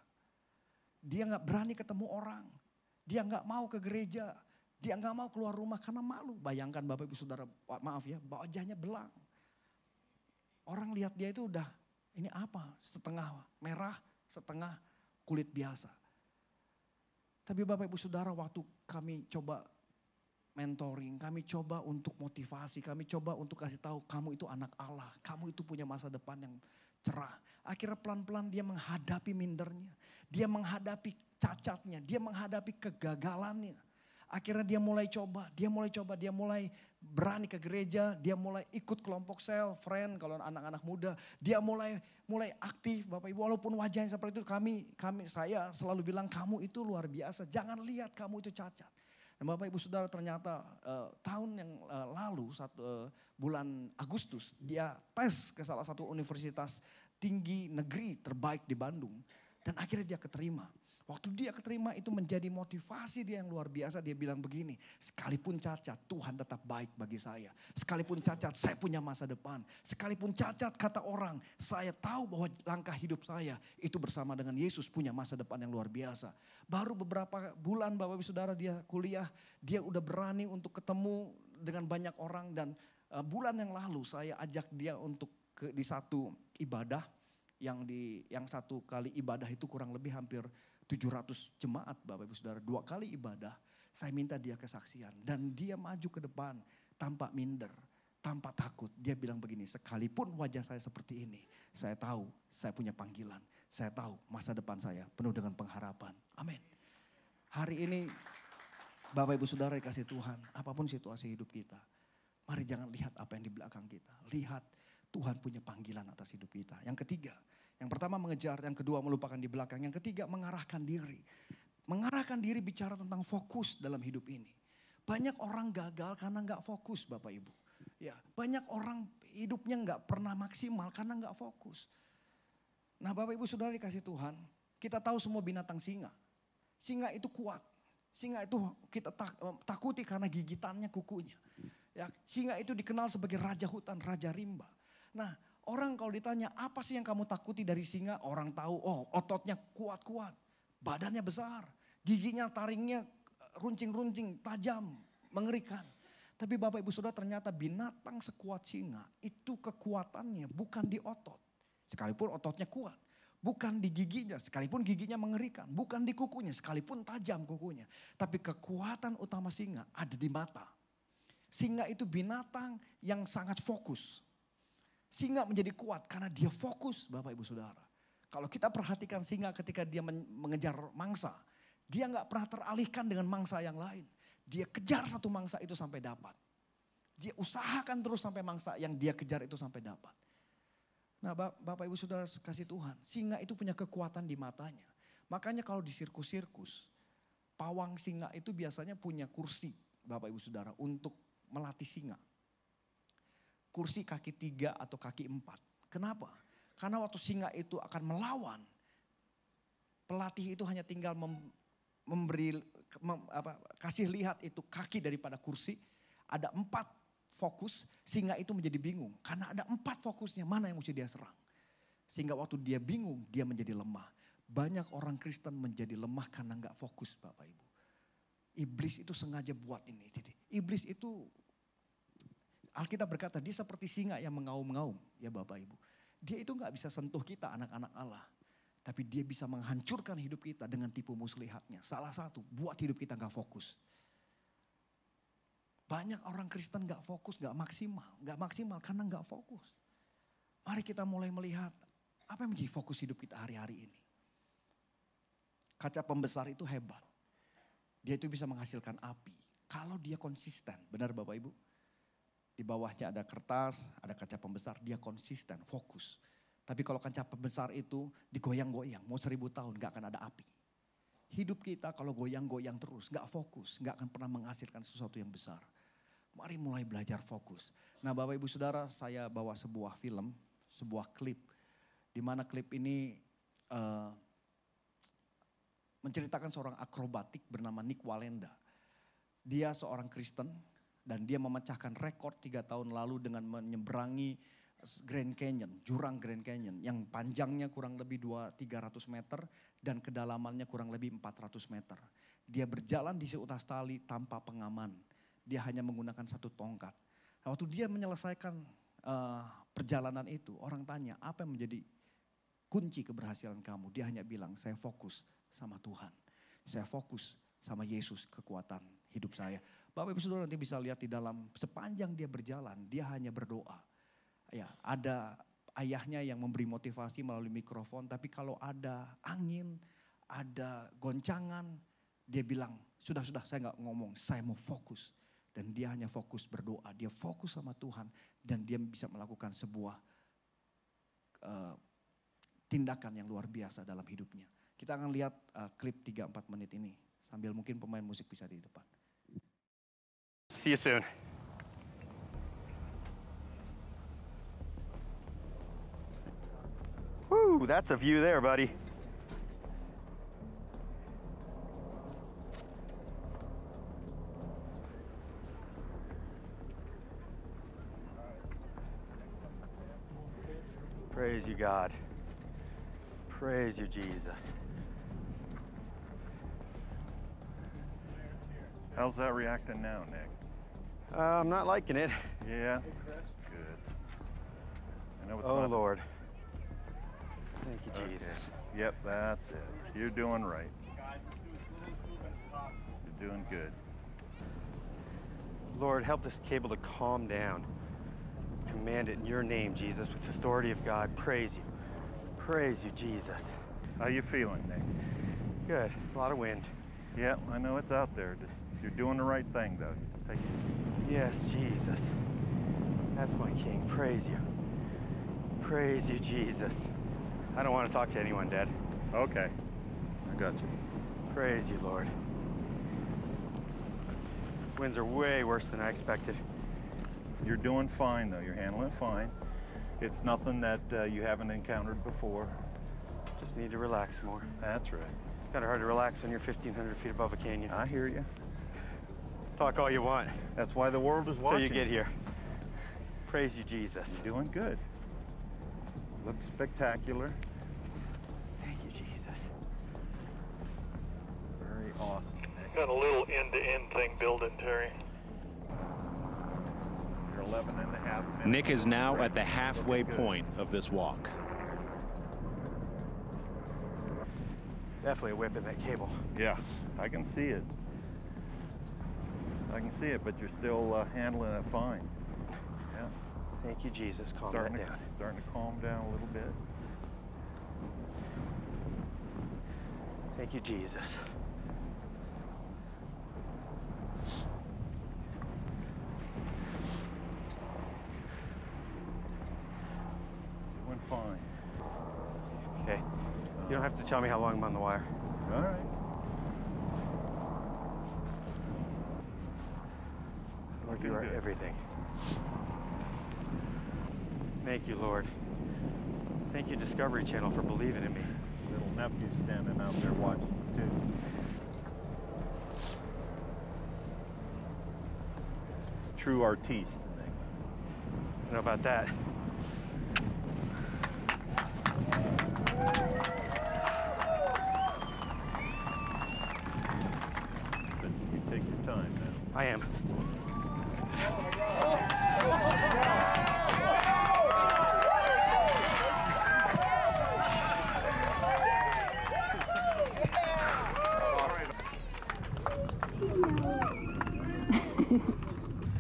Dia gak berani ketemu orang. Dia gak mau ke gereja. Dia gak mau keluar rumah karena malu. Bayangkan Bapak Ibu Saudara, maaf ya, wajahnya belang. Orang lihat dia itu udah, ini apa? Setengah merah, setengah kulit biasa. Tapi Bapak Ibu Saudara, waktu kami coba mentoring, kami coba untuk motivasi, kami coba untuk kasih tahu kamu itu anak Allah, kamu itu punya masa depan yang cerah. Akhirnya pelan-pelan dia menghadapi mindernya, dia menghadapi cacatnya, dia menghadapi kegagalannya. Akhirnya dia mulai coba, dia mulai berani ke gereja, dia mulai ikut kelompok sel, friend kalau anak-anak muda. Dia mulai aktif Bapak Ibu, walaupun wajahnya seperti itu saya selalu bilang kamu itu luar biasa, jangan lihat kamu itu cacat. Dan Bapak Ibu Saudara ternyata tahun yang lalu, bulan Agustus, dia tes ke salah satu universitas tinggi negeri terbaik di Bandung. Dan akhirnya dia keterima. Waktu dia keterima itu menjadi motivasi dia yang luar biasa. Dia bilang begini, sekalipun cacat Tuhan tetap baik bagi saya. Sekalipun cacat saya punya masa depan. Sekalipun cacat kata orang, saya tahu bahwa langkah hidup saya itu bersama dengan Yesus punya masa depan yang luar biasa. Baru beberapa bulan Bapak Ibu Saudara dia kuliah, dia udah berani untuk ketemu dengan banyak orang. Dan bulan yang lalu saya ajak dia untuk di satu ibadah. Yang satu kali ibadah itu kurang lebih hampir 700 jemaat Bapak Ibu Saudara, 2 kali ibadah. Saya minta dia kesaksian dan dia maju ke depan tanpa minder, tanpa takut. Dia bilang begini, sekalipun wajah saya seperti ini, saya tahu saya punya panggilan. Saya tahu masa depan saya penuh dengan pengharapan. Amin. Hari ini Bapak Ibu Saudara dikasih Tuhan, apapun situasi hidup kita, mari jangan lihat apa yang di belakang kita. Lihat Tuhan punya panggilan atas hidup kita. Yang ketiga, yang pertama mengejar, yang kedua melupakan di belakang, yang ketiga mengarahkan diri. Mengarahkan diri bicara tentang fokus dalam hidup ini. Banyak orang gagal karena gak fokus Bapak Ibu. Ya, banyak orang hidupnya gak pernah maksimal karena gak fokus. Nah Bapak Ibu Saudara dikasih Tuhan, kita tahu semua binatang singa. Singa itu kuat. Singa itu kita takuti karena gigitannya, kukunya. Ya, singa itu dikenal sebagai raja hutan, raja rimba. Nah, orang kalau ditanya apa sih yang kamu takuti dari singa? Orang tahu, oh ototnya kuat-kuat, badannya besar, giginya taringnya runcing-runcing, tajam, mengerikan. Tapi Bapak Ibu Saudara ternyata binatang sekuat singa itu kekuatannya bukan di otot. Sekalipun ototnya kuat. Bukan di giginya, sekalipun giginya mengerikan. Bukan di kukunya, sekalipun tajam kukunya. Tapi kekuatan utama singa ada di mata. Singa itu binatang yang sangat fokus. Singa menjadi kuat karena dia fokus Bapak Ibu Saudara. Kalau kita perhatikan singa ketika dia mengejar mangsa. Dia gak pernah teralihkan dengan mangsa yang lain. Dia kejar satu mangsa itu sampai dapat. Dia usahakan terus sampai mangsa yang dia kejar itu sampai dapat. Nah Bapak Ibu Saudara kasih Tuhan, singa itu punya kekuatan di matanya. Makanya kalau di sirkus-sirkus, pawang singa itu biasanya punya kursi Bapak Ibu Saudara untuk melatih singa. Kursi kaki 3 atau kaki 4. Kenapa? Karena waktu singa itu akan melawan, pelatih itu hanya tinggal kasih lihat itu kaki daripada kursi. Ada 4 fokus, singa itu menjadi bingung. Karena ada 4 fokusnya, mana yang mesti dia serang. Sehingga waktu dia bingung, dia menjadi lemah. Banyak orang Kristen menjadi lemah karena gak fokus Bapak Ibu. Iblis itu sengaja buat ini. Jadi, iblis itu, Alkitab berkata dia seperti singa yang mengaum-ngaum ya Bapak Ibu. Dia itu gak bisa sentuh kita anak-anak Allah. Tapi dia bisa menghancurkan hidup kita dengan tipu muslihatnya. Salah satu, buat hidup kita gak fokus. Banyak orang Kristen gak fokus, gak maksimal. Gak maksimal karena gak fokus. Mari kita mulai melihat apa yang menjadi fokus hidup kita hari-hari ini. Kaca pembesar itu hebat. Dia itu bisa menghasilkan api. Kalau dia konsisten, benar Bapak Ibu? Di bawahnya ada kertas, ada kaca pembesar, dia konsisten, fokus. Tapi kalau kaca pembesar itu digoyang-goyang, mau 1000 tahun gak akan ada api. Hidup kita kalau goyang-goyang terus, gak fokus, gak akan pernah menghasilkan sesuatu yang besar. Mari mulai belajar fokus. Nah Bapak Ibu Saudara, saya bawa sebuah film, sebuah klip. Di mana klip ini menceritakan seorang akrobatik bernama Nick Walenda. Dia seorang Kristen, Dan dia memecahkan rekor 3 tahun lalu dengan menyeberangi Grand Canyon, jurang Grand Canyon. Yang panjangnya kurang lebih 300 meter dan kedalamannya kurang lebih 400 meter. Dia berjalan di seutas tali tanpa pengaman. Dia hanya menggunakan 1 tongkat. Nah, waktu dia menyelesaikan perjalanan itu, orang tanya apa yang menjadi kunci keberhasilan kamu. Dia hanya bilang, saya fokus sama Tuhan. Saya fokus sama Yesus, kekuatan hidup saya. Bapak Ibu Saudara nanti bisa lihat di dalam sepanjang dia berjalan, dia hanya berdoa. Ya, ada ayahnya yang memberi motivasi melalui mikrofon, tapi kalau ada angin, ada goncangan, dia bilang, sudah saya gak ngomong, saya mau fokus. Dan dia hanya fokus berdoa, dia fokus sama Tuhan dan dia bisa melakukan sebuah tindakan yang luar biasa dalam hidupnya. Kita akan lihat klip 3-4 menit ini sambil mungkin pemain musik bisa di depan. See you soon. Woo, that's a view there, buddy. Praise you, God. Praise you, Jesus. How's that reacting now, Nick? I'm not liking it. Yeah? Good. I know it's Oh, not... Lord. Thank you, Okay. Jesus. Yep, that's it. You're doing right. You're doing good. Lord, help this cable to calm down. Command it in your name, Jesus, with the authority of God. Praise you. Praise you, Jesus. How you feeling, Nick? Good. A lot of wind. Yeah, I know it's out there. Just you're doing the right thing, though. Just take it. Yes, Jesus. That's my King. Praise you. Praise you, Jesus. I don't want to talk to anyone, Dad. Okay, I got you. Praise you, Lord. Winds are way worse than I expected. You're doing fine, though. You're handling it fine. It's nothing that you haven't encountered before. Just need to relax more. That's right. It's kind of hard to relax when you're 1,500 feet above a canyon. I hear you. Talk all you want That's why the world is till watching. you get here. Praise you, Jesus. You're doing good. Look spectacular. Thank you, Jesus. Very awesome, Nick. Got a little end-to-end thing building, Terry. You're 11 and a half minutes. Nick is now at the halfway point of this walk. Definitely a whip in that cable. Yeah, I can see it. I can see it, but you're still handling it fine. Yeah. Thank you, Jesus. Calm that down. Starting to calm down a little bit. Thank you, Jesus. Doing fine. Okay. You don't have to tell me how long I'm on the wire. All right. Lord, you are good. everything. Thank you, Lord. Thank you, Discovery Channel, for believing in me. Little nephew's standing out there watching you too. True artiste, Nick. I don't know about that. But you take your time now. I am.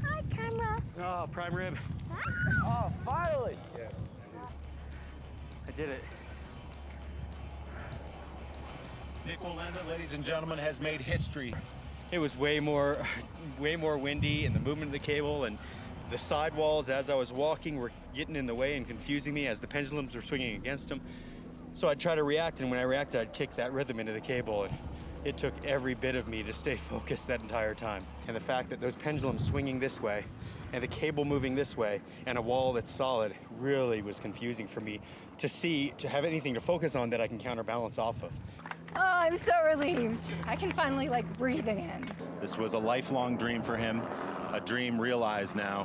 Hi, camera. Oh, prime rib. Huh? Oh, finally! I did it. Nick Wallenda, ladies and gentlemen, has made history. It was way more windy, and the movement of the cable and the sidewalls as I was walking were getting in the way and confusing me as the pendulums were swinging against them. So I'd try to react, and when I reacted, I'd kick that rhythm into the cable, and it took every bit of me to stay focused that entire time. And the fact that those pendulums swinging this way and the cable moving this way and a wall that's solid really was confusing for me to have anything to focus on that I can counterbalance off of. Oh, I'm so relieved. I can finally, breathe again. This was a lifelong dream for him. a dream realized now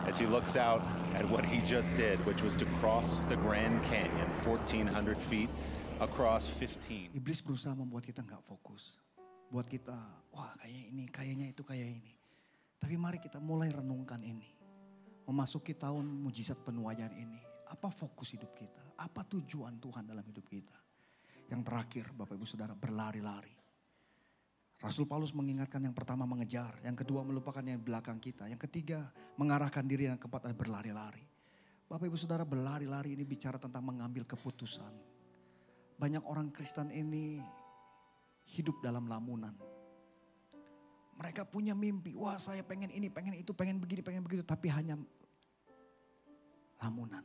as he looks out at what he just did, which was to cross the Grand Canyon, 1,400 feet across 15. Iblis berusaha membuat kita nggak fokus. Buat kita, wah kayak ini, kayaknya itu, kayak ini. Tapi mari kita mulai renungkan ini. Memasuki tahun mujizat penuaian ini. Apa fokus hidup kita? Apa tujuan Tuhan dalam hidup kita? Yang terakhir Bapak Ibu Saudara, berlari-lari. Rasul Paulus mengingatkan yang pertama mengejar. Yang kedua melupakan yang belakang kita. Yang ketiga mengarahkan diri, yang keempat adalah berlari-lari. Bapak Ibu Saudara, berlari-lari ini bicara tentang mengambil keputusan. Banyak orang Kristen ini hidup dalam lamunan. Mereka punya mimpi, wah saya pengen ini, pengen itu, pengen begini, pengen begitu. Tapi hanya lamunan.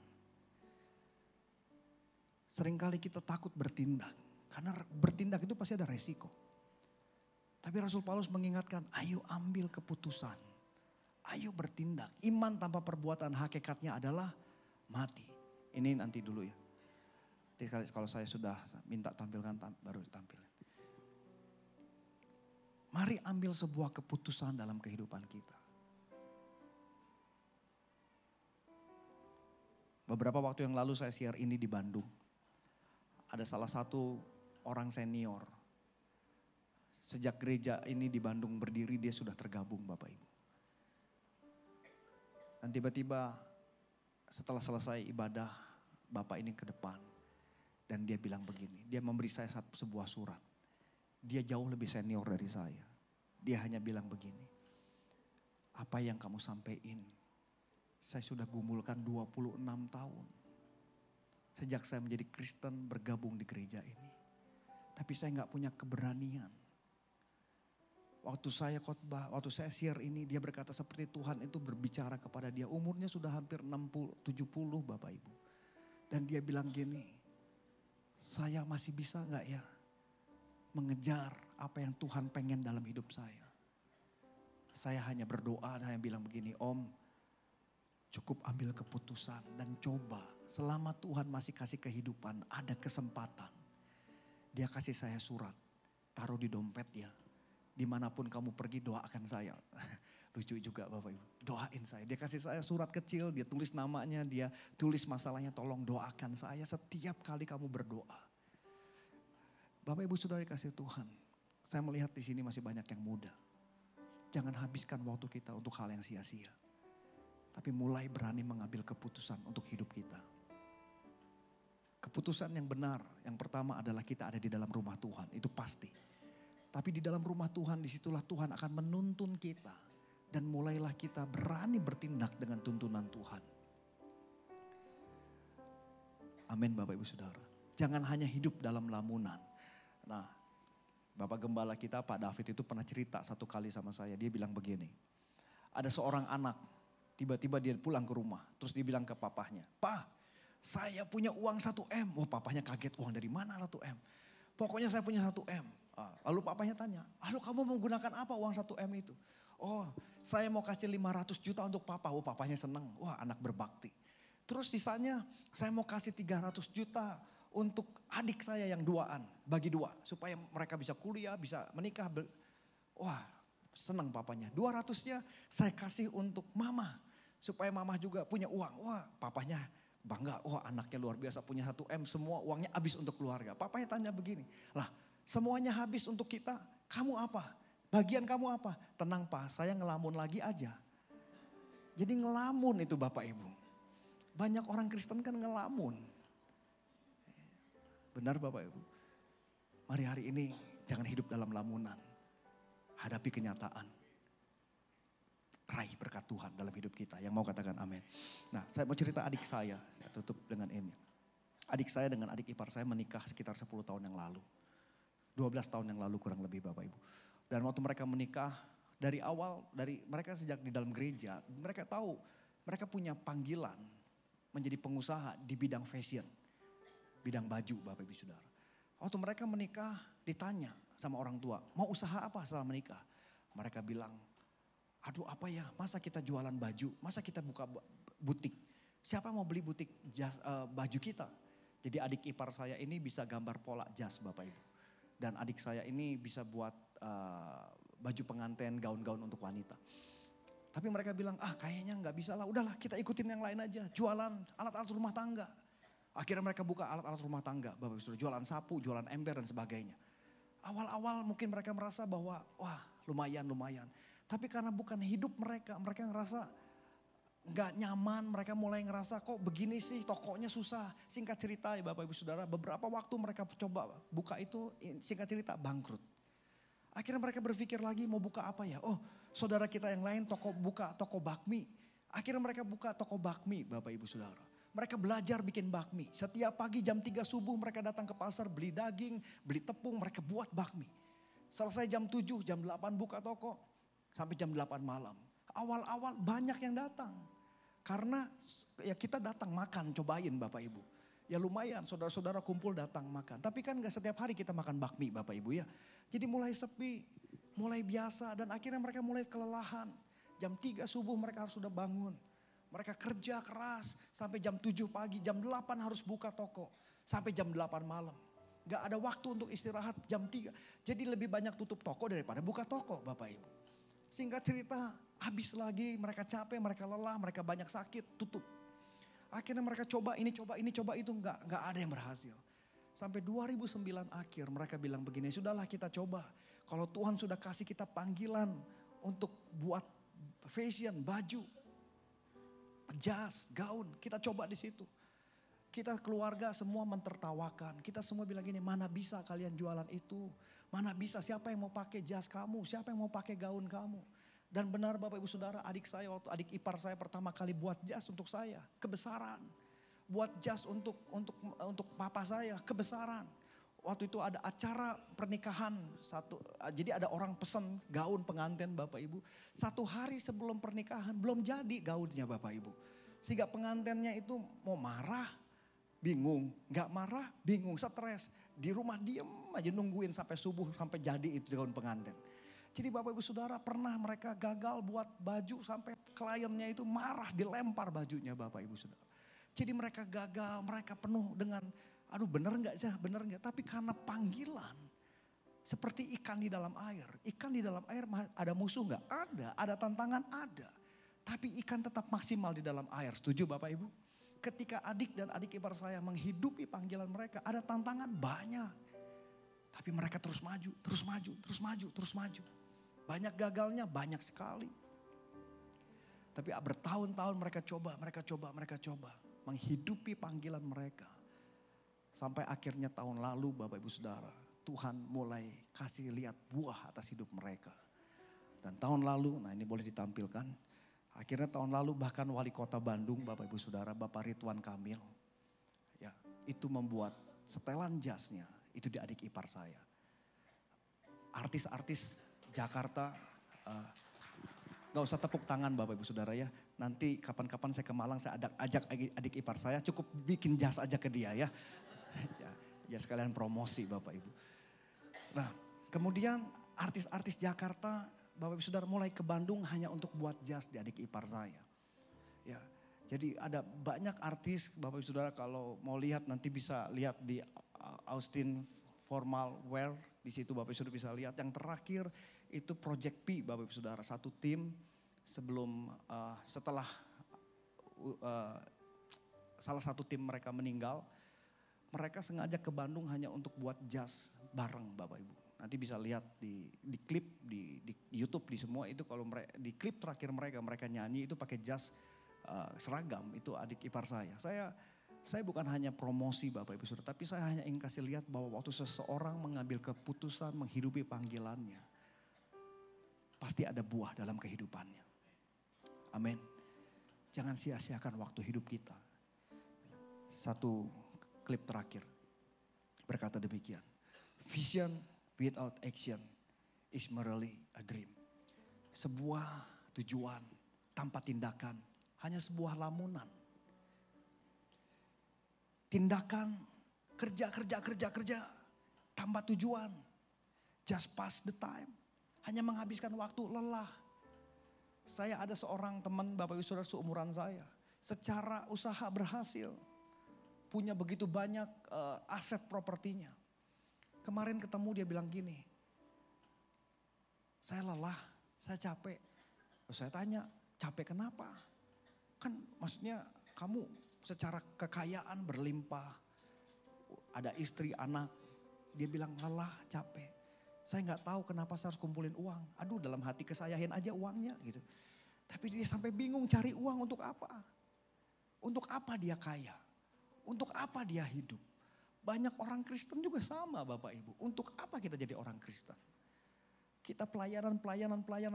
Seringkali kita takut bertindak. Karena bertindak itu pasti ada resiko. Tapi Rasul Paulus mengingatkan, ayo ambil keputusan. Ayo bertindak. Iman tanpa perbuatan hakikatnya adalah mati. Ini nanti dulu ya. Jadi kalau saya sudah minta tampilkan, baru tampil. Mari ambil sebuah keputusan dalam kehidupan kita. Beberapa waktu yang lalu saya share ini di Bandung. Ada salah satu orang senior. Sejak gereja ini di Bandung berdiri, dia sudah tergabung Bapak Ibu. Dan tiba-tiba setelah selesai ibadah, Bapak ini ke depan. Dan dia bilang begini, dia memberi saya sebuah surat. Dia jauh lebih senior dari saya. Dia hanya bilang begini, apa yang kamu sampaikan, saya sudah gumulkan 26 tahun. Sejak saya menjadi Kristen bergabung di gereja ini. Tapi saya gak punya keberanian. Waktu saya khotbah, waktu saya share ini, dia berkata seperti Tuhan itu berbicara kepada dia. Umurnya sudah hampir 60, 70 Bapak Ibu. Dan dia bilang gini, saya masih bisa gak ya mengejar apa yang Tuhan pengen dalam hidup saya. Saya hanya berdoa dan bilang begini, Om, cukup ambil keputusan dan coba. Selama Tuhan masih kasih kehidupan, ada kesempatan. Dia kasih saya surat, taruh di dompet ya. Dimanapun kamu pergi doakan saya. Lucu juga Bapak Ibu, doain saya. Dia kasih saya surat kecil, dia tulis namanya, dia tulis masalahnya, tolong doakan saya setiap kali kamu berdoa. Bapak Ibu Saudara kasih Tuhan, saya melihat di sini masih banyak yang muda. Jangan habiskan waktu kita untuk hal yang sia-sia. Tapi mulai berani mengambil keputusan untuk hidup kita. Keputusan yang benar, yang pertama adalah kita ada di dalam rumah Tuhan, itu pasti. Tapi di dalam rumah Tuhan, disitulah Tuhan akan menuntun kita. Dan mulailah kita berani bertindak dengan tuntunan Tuhan. Amin Bapak Ibu Saudara. Jangan hanya hidup dalam lamunan. Nah, Bapak Gembala kita Pak David itu pernah cerita satu kali sama saya. Dia bilang begini, ada seorang anak, tiba-tiba dia pulang ke rumah. Terus dia bilang ke papahnya, Pak saya punya uang 1M. Wah papahnya kaget, uang dari mana 1M? Pokoknya saya punya 1M. Lalu papahnya tanya, lalu kamu menggunakan apa uang 1M itu? Oh saya mau kasih 500 juta untuk papa. Wah papahnya senang, wah anak berbakti. Terus sisanya saya mau kasih 300 juta untuk adik saya yang duaan, bagi dua. Supaya mereka bisa kuliah, bisa menikah. Wah senang papanya. 200-nya saya kasih untuk mama. Supaya mama juga punya uang. Wah papanya bangga, wah anaknya luar biasa punya 1M. Semua uangnya habis untuk keluarga. Papanya tanya begini, lah semuanya habis untuk kita, kamu apa? Bagian kamu apa? Tenang Pak, saya ngelamun lagi aja. Jadi ngelamun itu Bapak Ibu. Banyak orang Kristen kan ngelamun. Benar Bapak Ibu. Mari hari ini jangan hidup dalam lamunan. Hadapi kenyataan. Raih berkat Tuhan dalam hidup kita. Yang mau katakan amin. Nah saya mau cerita adik saya tutup dengan ini. Adik saya dengan adik ipar saya menikah sekitar 10 tahun yang lalu. 12 tahun yang lalu kurang lebih Bapak Ibu. Dan waktu mereka menikah dari awal, mereka sejak di dalam gereja, mereka tahu mereka punya panggilan menjadi pengusaha di bidang fashion. Bidang baju Bapak Ibu Saudara. Waktu mereka menikah ditanya sama orang tua, mau usaha apa setelah menikah? Mereka bilang, aduh apa ya, masa kita jualan baju, masa kita buka butik. Siapa mau beli butik baju kita? Jadi adik ipar saya ini bisa gambar pola jas Bapak Ibu. Dan adik saya ini bisa buat baju pengantin, gaun-gaun untuk wanita. Tapi mereka bilang, kayaknya nggak bisa lah, udahlah kita ikutin yang lain aja. Jualan alat-alat rumah tangga. Akhirnya mereka buka alat-alat rumah tangga, Bapak Ibu Saudara, jualan sapu, jualan ember dan sebagainya. Awal-awal mungkin mereka merasa bahwa, wah lumayan. Tapi karena bukan hidup mereka ngerasa nggak nyaman, mereka mulai ngerasa kok begini sih, tokonya susah. Singkat cerita ya Bapak Ibu Saudara, beberapa waktu mereka coba buka itu, singkat cerita bangkrut. Akhirnya mereka berpikir lagi mau buka apa ya? Oh, saudara kita yang lain buka toko bakmi. Akhirnya mereka buka toko bakmi, Bapak Ibu Saudara. Mereka belajar bikin bakmi. Setiap pagi jam 3 subuh mereka datang ke pasar beli daging, beli tepung, mereka buat bakmi. Selesai jam 7, jam 8 buka toko sampai jam 8 malam. Awal-awal banyak yang datang. Karena ya kita datang makan, cobain Bapak Ibu. Ya lumayan saudara-saudara kumpul datang makan. Tapi kan gak setiap hari kita makan bakmi Bapak Ibu ya. Jadi mulai sepi, mulai biasa dan akhirnya mereka mulai kelelahan. Jam 3 subuh mereka harus sudah bangun. Mereka kerja keras sampai jam 7 pagi, jam 8 harus buka toko. Sampai jam 8 malam. Gak ada waktu untuk istirahat jam 3. Jadi lebih banyak tutup toko daripada buka toko Bapak Ibu. Singkat cerita habis lagi, mereka capek, mereka lelah, mereka banyak sakit, tutup. Akhirnya mereka coba ini itu gak ada yang berhasil. Sampai 2009 akhir mereka bilang begini, sudahlah kita coba. Kalau Tuhan sudah kasih kita panggilan untuk buat fashion, baju, jas, gaun, kita coba di situ. Kita keluarga semua mentertawakan. Kita semua bilang gini, mana bisa kalian jualan itu? Mana bisa, siapa yang mau pakai jas kamu? Siapa yang mau pakai gaun kamu? Dan benar Bapak Ibu Saudara, adik ipar saya pertama kali buat jas untuk saya, kebesaran. Buat jas untuk papa saya, kebesaran. Waktu itu ada acara pernikahan, jadi ada orang pesan gaun pengantin Bapak Ibu. 1 hari sebelum pernikahan belum jadi gaunnya Bapak Ibu. Sehingga pengantinnya itu mau marah, bingung, gak marah, bingung, stres. Di rumah diem aja nungguin sampai subuh, sampai jadi itu gaun pengantin. Jadi Bapak Ibu Saudara pernah mereka gagal buat baju sampai kliennya itu marah, dilempar bajunya Bapak Ibu Saudara. Jadi mereka gagal, mereka penuh dengan, aduh bener gak sih, bener gak. Tapi karena panggilan, seperti ikan di dalam air. Ikan di dalam air ada musuh gak? Ada tantangan? Ada. Tapi ikan tetap maksimal di dalam air, setuju Bapak Ibu? Ketika adik dan adik ipar saya menghidupi panggilan mereka, ada tantangan banyak. Tapi mereka terus maju. Banyak gagalnya, banyak sekali. Tapi bertahun-tahun mereka coba. Menghidupi panggilan mereka. Sampai akhirnya tahun lalu Bapak Ibu Saudara, Tuhan mulai kasih lihat buah atas hidup mereka. Dan tahun lalu, nah ini boleh ditampilkan. Akhirnya tahun lalu bahkan wali kota Bandung Bapak Ibu Saudara, Bapak Ridwan Kamil. Ya, itu membuat setelan jasnya, itu di adik ipar saya. Artis-artis Jakarta, gak usah tepuk tangan Bapak Ibu Saudara ya. Nanti kapan-kapan saya ke Malang saya ajak adik ipar saya, cukup bikin jas aja ke dia ya. Ya sekalian promosi Bapak Ibu. Nah kemudian artis-artis Jakarta Bapak Ibu Saudara mulai ke Bandung hanya untuk buat jas di adik ipar saya. Ya, jadi ada banyak artis Bapak Ibu Saudara kalau mau lihat nanti bisa lihat di Austin Formal Wear. Di situ Bapak Ibu Saudara bisa lihat. Yang terakhir itu Project P Bapak Ibu Saudara. Satu tim setelah salah satu tim mereka meninggal. Mereka sengaja ke Bandung hanya untuk buat jas bareng Bapak Ibu. Nanti bisa lihat di klip, di YouTube, di semua itu kalau di klip terakhir mereka nyanyi itu pakai jas seragam. Itu adik ipar saya. Saya bukan hanya promosi Bapak Ibu Saudara, tapi saya hanya ingin kasih lihat bahwa waktu seseorang mengambil keputusan menghidupi panggilannya, pasti ada buah dalam kehidupannya. Amin. Jangan sia-siakan waktu hidup kita. Satu klip terakhir berkata demikian. Vision without action is merely a dream. Sebuah tujuan tanpa tindakan hanya sebuah lamunan. Tindakan kerja tanpa tujuan. Just pass the time. Hanya menghabiskan waktu, lelah. Saya ada seorang teman Bapak Ibu Saudara seumuran saya. Secara usaha berhasil. Punya begitu banyak aset propertinya. Kemarin ketemu dia bilang gini. Saya lelah, saya capek. Saya tanya, capek kenapa? Kan maksudnya kamu secara kekayaan berlimpah. Ada istri, anak. Dia bilang lelah, capek. Saya nggak tahu kenapa saya harus kumpulin uang. Aduh, dalam hati kesayahin aja uangnya gitu. Tapi dia sampai bingung cari uang untuk apa? Untuk apa dia kaya? Untuk apa dia hidup? Banyak orang Kristen juga sama Bapak Ibu. Untuk apa kita jadi orang Kristen? Kita pelayanan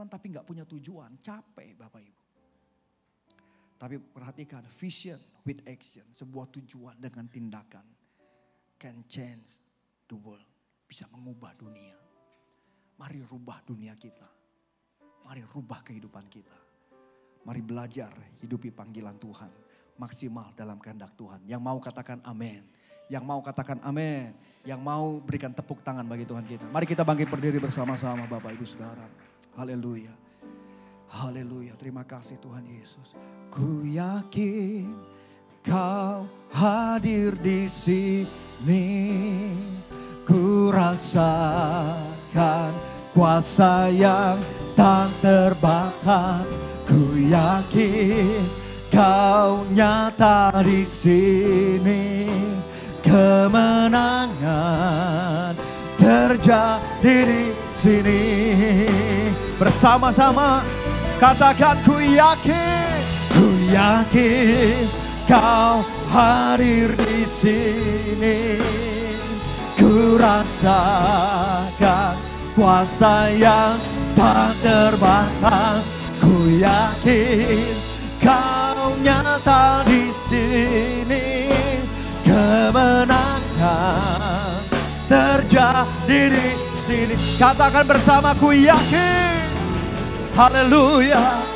tapi nggak punya tujuan. Capek Bapak Ibu. Tapi perhatikan, vision with action. Sebuah tujuan dengan tindakan. Can change the world. Bisa mengubah dunia. Mari rubah dunia kita. Mari rubah kehidupan kita. Mari belajar hidupi panggilan Tuhan. Maksimal dalam kehendak Tuhan. Yang mau katakan amin. Yang mau katakan amin. Yang mau berikan tepuk tangan bagi Tuhan kita. Mari kita bangkit berdiri bersama-sama Bapak Ibu Saudara. Haleluya. Haleluya. Terima kasih Tuhan Yesus. Ku yakin Kau hadir di sini. Ku rasakan kuasa yang tak terbatas. Ku yakin Kau nyata di sini. Kemenangan terjadi di sini. Bersama-sama katakan ku yakin Kau hadir di sini. Ku rasakan kuasa yang tak terbatas. Ku yakin Kau nyata di sini. Kemenangan terjadi di sini. Katakan bersama ku yakin. Haleluya.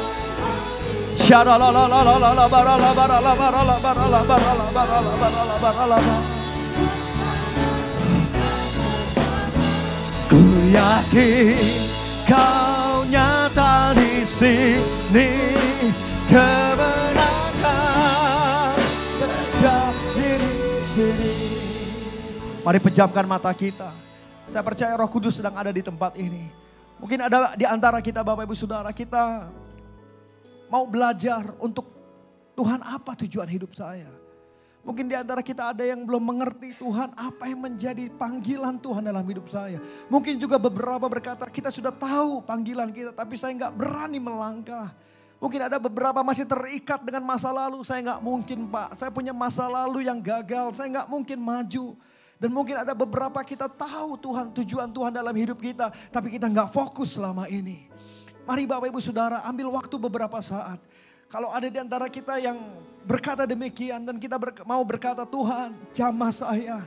Ku yakin Kau nyata di sini. Kemenangan terjadi di sini. Mari pejamkan mata kita. Saya percaya Roh Kudus sedang ada di tempat ini. Mungkin ada di antara kita Bapak Ibu Saudara, kita mau belajar untuk Tuhan, apa tujuan hidup saya. Mungkin di antara kita ada yang belum mengerti Tuhan apa yang menjadi panggilan Tuhan dalam hidup saya. Mungkin juga beberapa berkata kita sudah tahu panggilan kita tapi saya nggak berani melangkah. Mungkin ada beberapa masih terikat dengan masa lalu. Saya nggak mungkin Pak, saya punya masa lalu yang gagal, saya nggak mungkin maju. Dan mungkin ada beberapa kita tahu Tuhan, tujuan Tuhan dalam hidup kita, tapi kita nggak fokus selama ini. Mari Bapak Ibu Saudara ambil waktu beberapa saat. Kalau ada di antara kita yang berkata demikian dan kita mau berkata Tuhan jamah saya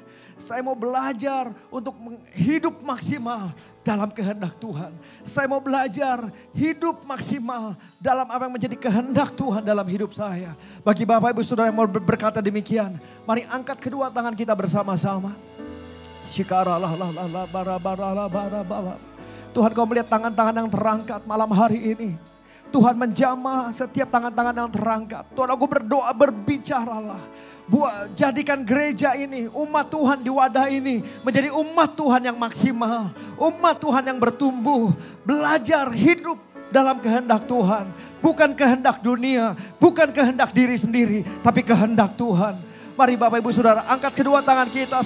mau belajar untuk hidup maksimal dalam kehendak Tuhan. Saya mau belajar hidup maksimal dalam apa yang menjadi kehendak Tuhan dalam hidup saya. Bagi Bapak Ibu Saudara yang mau berkata demikian, mari angkat kedua tangan kita bersama-sama. Tuhan, Kau melihat tangan-tangan yang terangkat malam hari ini. Tuhan menjamah setiap tangan-tangan yang terangkat. Tuhan, aku berdoa, berbicaralah. Jadikan gereja ini, umat Tuhan di wadah ini menjadi umat Tuhan yang maksimal. Umat Tuhan yang bertumbuh. Belajar hidup dalam kehendak Tuhan. Bukan kehendak dunia, bukan kehendak diri sendiri, tapi kehendak Tuhan. Mari Bapak Ibu Saudara angkat kedua tangan kita.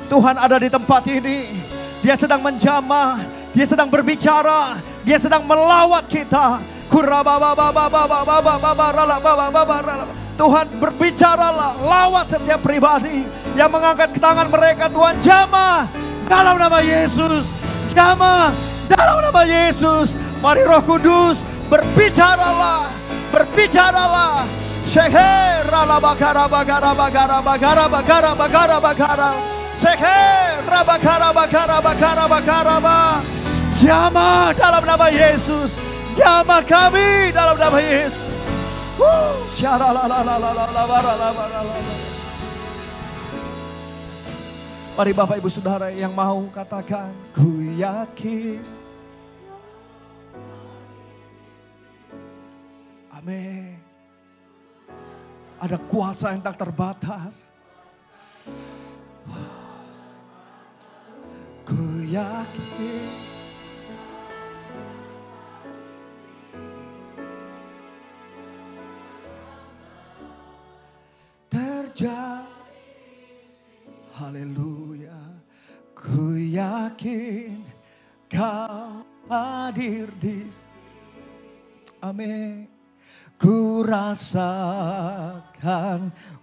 Tuhan ada di tempat ini. Dia sedang menjamah, Dia sedang berbicara, Dia sedang melawat kita. Tuhan berbicaralah, lawat setiap pribadi yang mengangkat tangan mereka. Tuhan jamah dalam nama Yesus, jamah dalam nama Yesus. Mari Roh Kudus berbicaralah, berbicaralah. Shehe rala bagara bagara bagara bagara bagara bagara bagara. Shehe rabakara bagara bagara bagara ba. Jamah dalam nama Yesus. Jamah kami dalam nama Yesus. Mari Bapak Ibu Saudara yang mau katakan, ku yakin. Amin. Ada kuasa yang tak terbatas. Ku yakin terjadi. Haleluya. Ku yakin Kau hadir di sini. Amin. Ku rasakan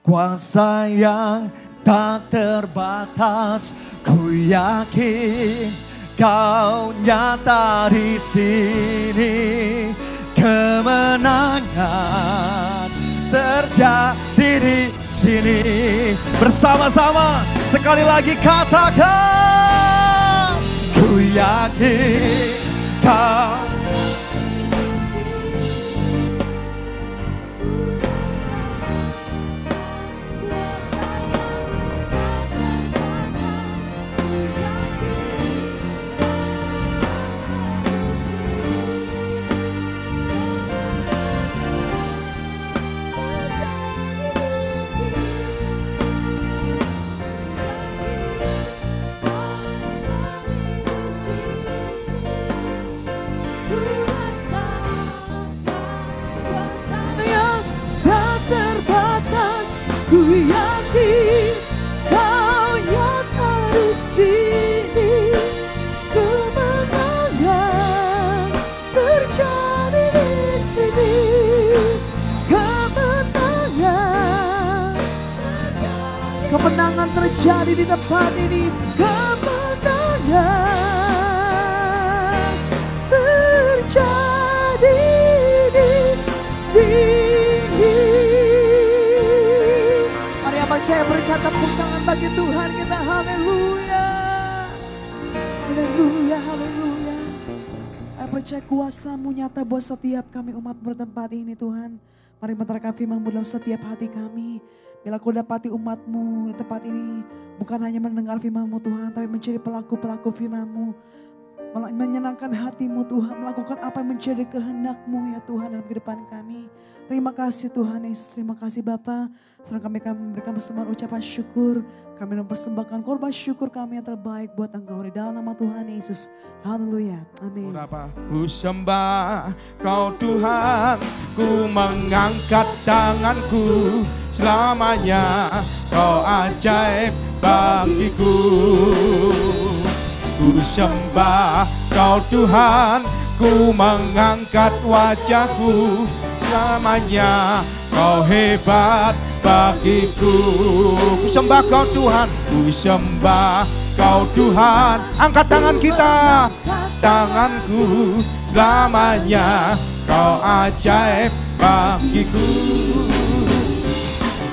kuasa yang tak terbatas. Ku yakin Kau nyata di sini. Kemenangan terjadi di sini. Bersama-sama sekali lagi katakan, ku yakin Kau. Ku yakin Kau nyata di sini. Kemenangan terjadi di sini. Kemenangan terjadi di tempat ini. Kemenangan terjadi di sini. Percaya, berikan tepuk tangan bagi Tuhan kita. Haleluya. Haleluya, haleluya. Saya percaya kuasa-Mu nyata buat setiap kami umat bertempat ini Tuhan. Mari menerangkan firman-Mu dalam setiap hati kami. Bila Kau dapati umat-Mu di tempat ini bukan hanya mendengar firman-Mu Tuhan, tapi menjadi pelaku-pelaku firman-Mu. Menyenangkan hati-Mu Tuhan, melakukan apa yang menjadi kehendak-Mu ya Tuhan dalam kehidupan kami. Terima kasih Tuhan Yesus, terima kasih Bapa. Sekarang kami akan memberikan persembahan ucapan syukur. Kami mempersembahkan korban syukur kami yang terbaik buat Engkau di dalam nama Tuhan Yesus. Haleluya, amin. Ku sembah Kau Tuhan, ku mengangkat tanganku. Selamanya Kau ajaib bagiku. Ku sembah Kau Tuhan, ku mengangkat wajahku. Selamanya Kau hebat bagiku. Ku sembah Kau Tuhan, ku sembah Kau Tuhan. Angkat tangan kita, tanganku. Selamanya Kau ajaib bagiku.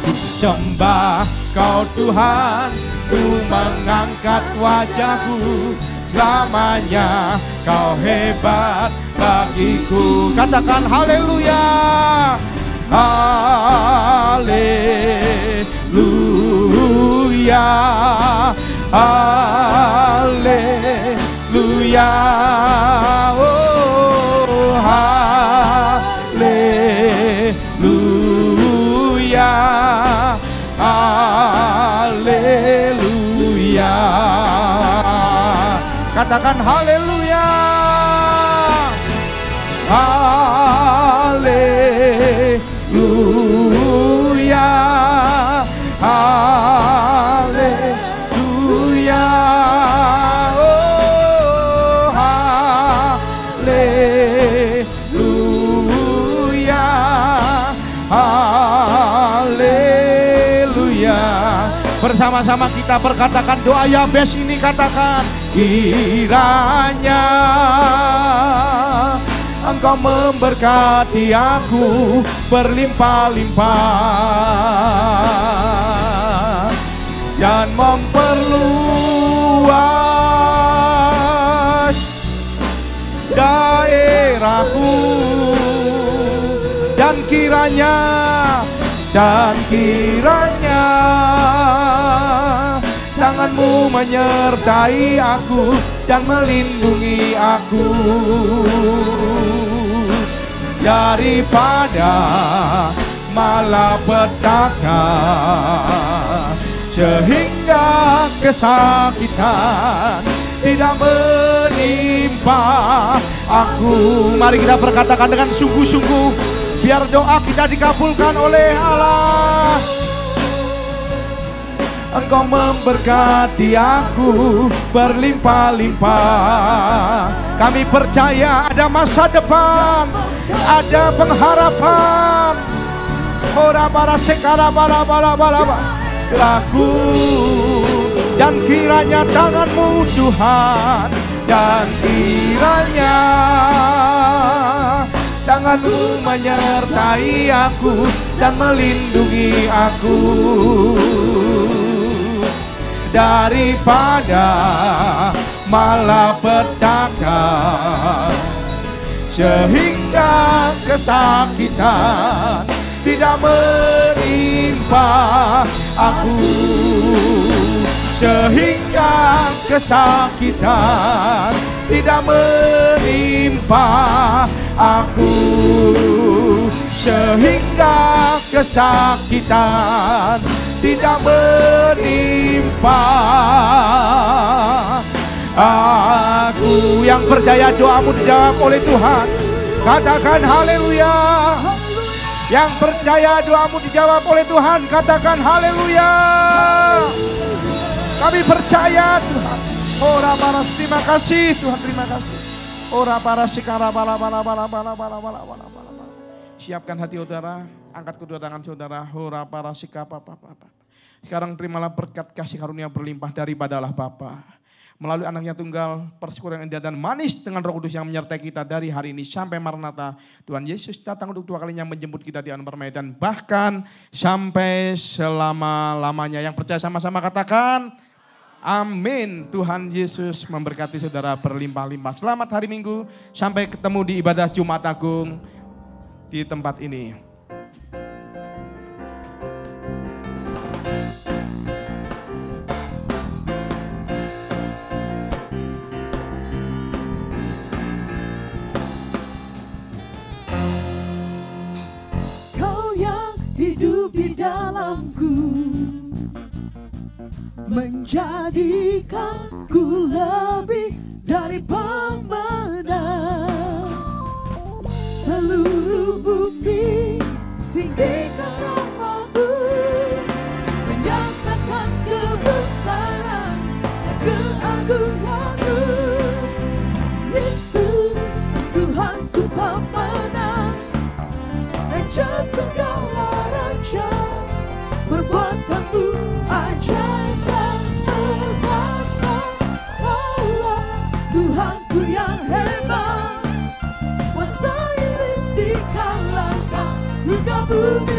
Ku sembah Kau Tuhan, ku mengangkat wajahku. Selamanya Kau hebat bagiku. Katakan haleluya. Haleluya. Haleluya. Oh, haleluya. Haleluya. Katakan haleluya. Haleluya. Haleluya. Oh, haleluya. Haleluya. Bersama-sama kita perkatakan doa Yabes ini, katakan, kiranya Engkau memberkati aku berlimpah-limpah dan memperluas daerahku, dan kiranya tangan-Mu menyertai aku dan melindungi aku daripada malapetaka, sehingga kesakitan tidak menimpa aku. Mari kita berkatakan dengan sungguh-sungguh, biar doa kita dikabulkan oleh Allah. Engkau memberkati aku berlimpah-limpah. Kami percaya ada masa depan, ada pengharapan. Ora bara sekara bara laku. Dan kiranya tangan-Mu Tuhan, dan kiranya tangan-Mu menyertai aku dan melindungi aku daripada malapetaka, sehingga kesakitan tidak menimpa aku, sehingga kesakitan tidak menimpa aku, sehingga kesakitan tidak menimpa aku. Yang percaya doamu dijawab oleh Tuhan, katakan haleluya. Yang percaya doamu dijawab oleh Tuhan, katakan haleluya. Kami percaya Tuhan. Ora paras, terima kasih Tuhan, terima kasih. Ora paras sikara bala. Siapkan hati saudara, angkat kedua tangan saudara. Ora paras sikapa papa. Sekarang terimalah berkat kasih karunia berlimpah daripada Allah Bapa, melalui anaknya tunggal, persekutuan yang indah dan manis dengan Roh Kudus yang menyertai kita dari hari ini sampai Maranatha. Tuhan Yesus datang untuk dua kalinya menjemput kita di alam permai dan bahkan sampai selama-lamanya. Yang percaya sama-sama katakan amin. Tuhan Yesus memberkati saudara berlimpah-limpah. Selamat hari Minggu, sampai ketemu di ibadah Jumat Agung di tempat ini. Hidup di dalamku, menjadikanku lebih dari pemenang. Seluruh bukti tinggikan namamu, menyatakan kebesaran dan keagunganmu. Yesus, Tuhanku pemenang, Raja segala raja, perbuatanmu ajaib dan perkasa. Kaulah Tuhanku yang hebat, kuasa iblis dikalahkan, surga bumi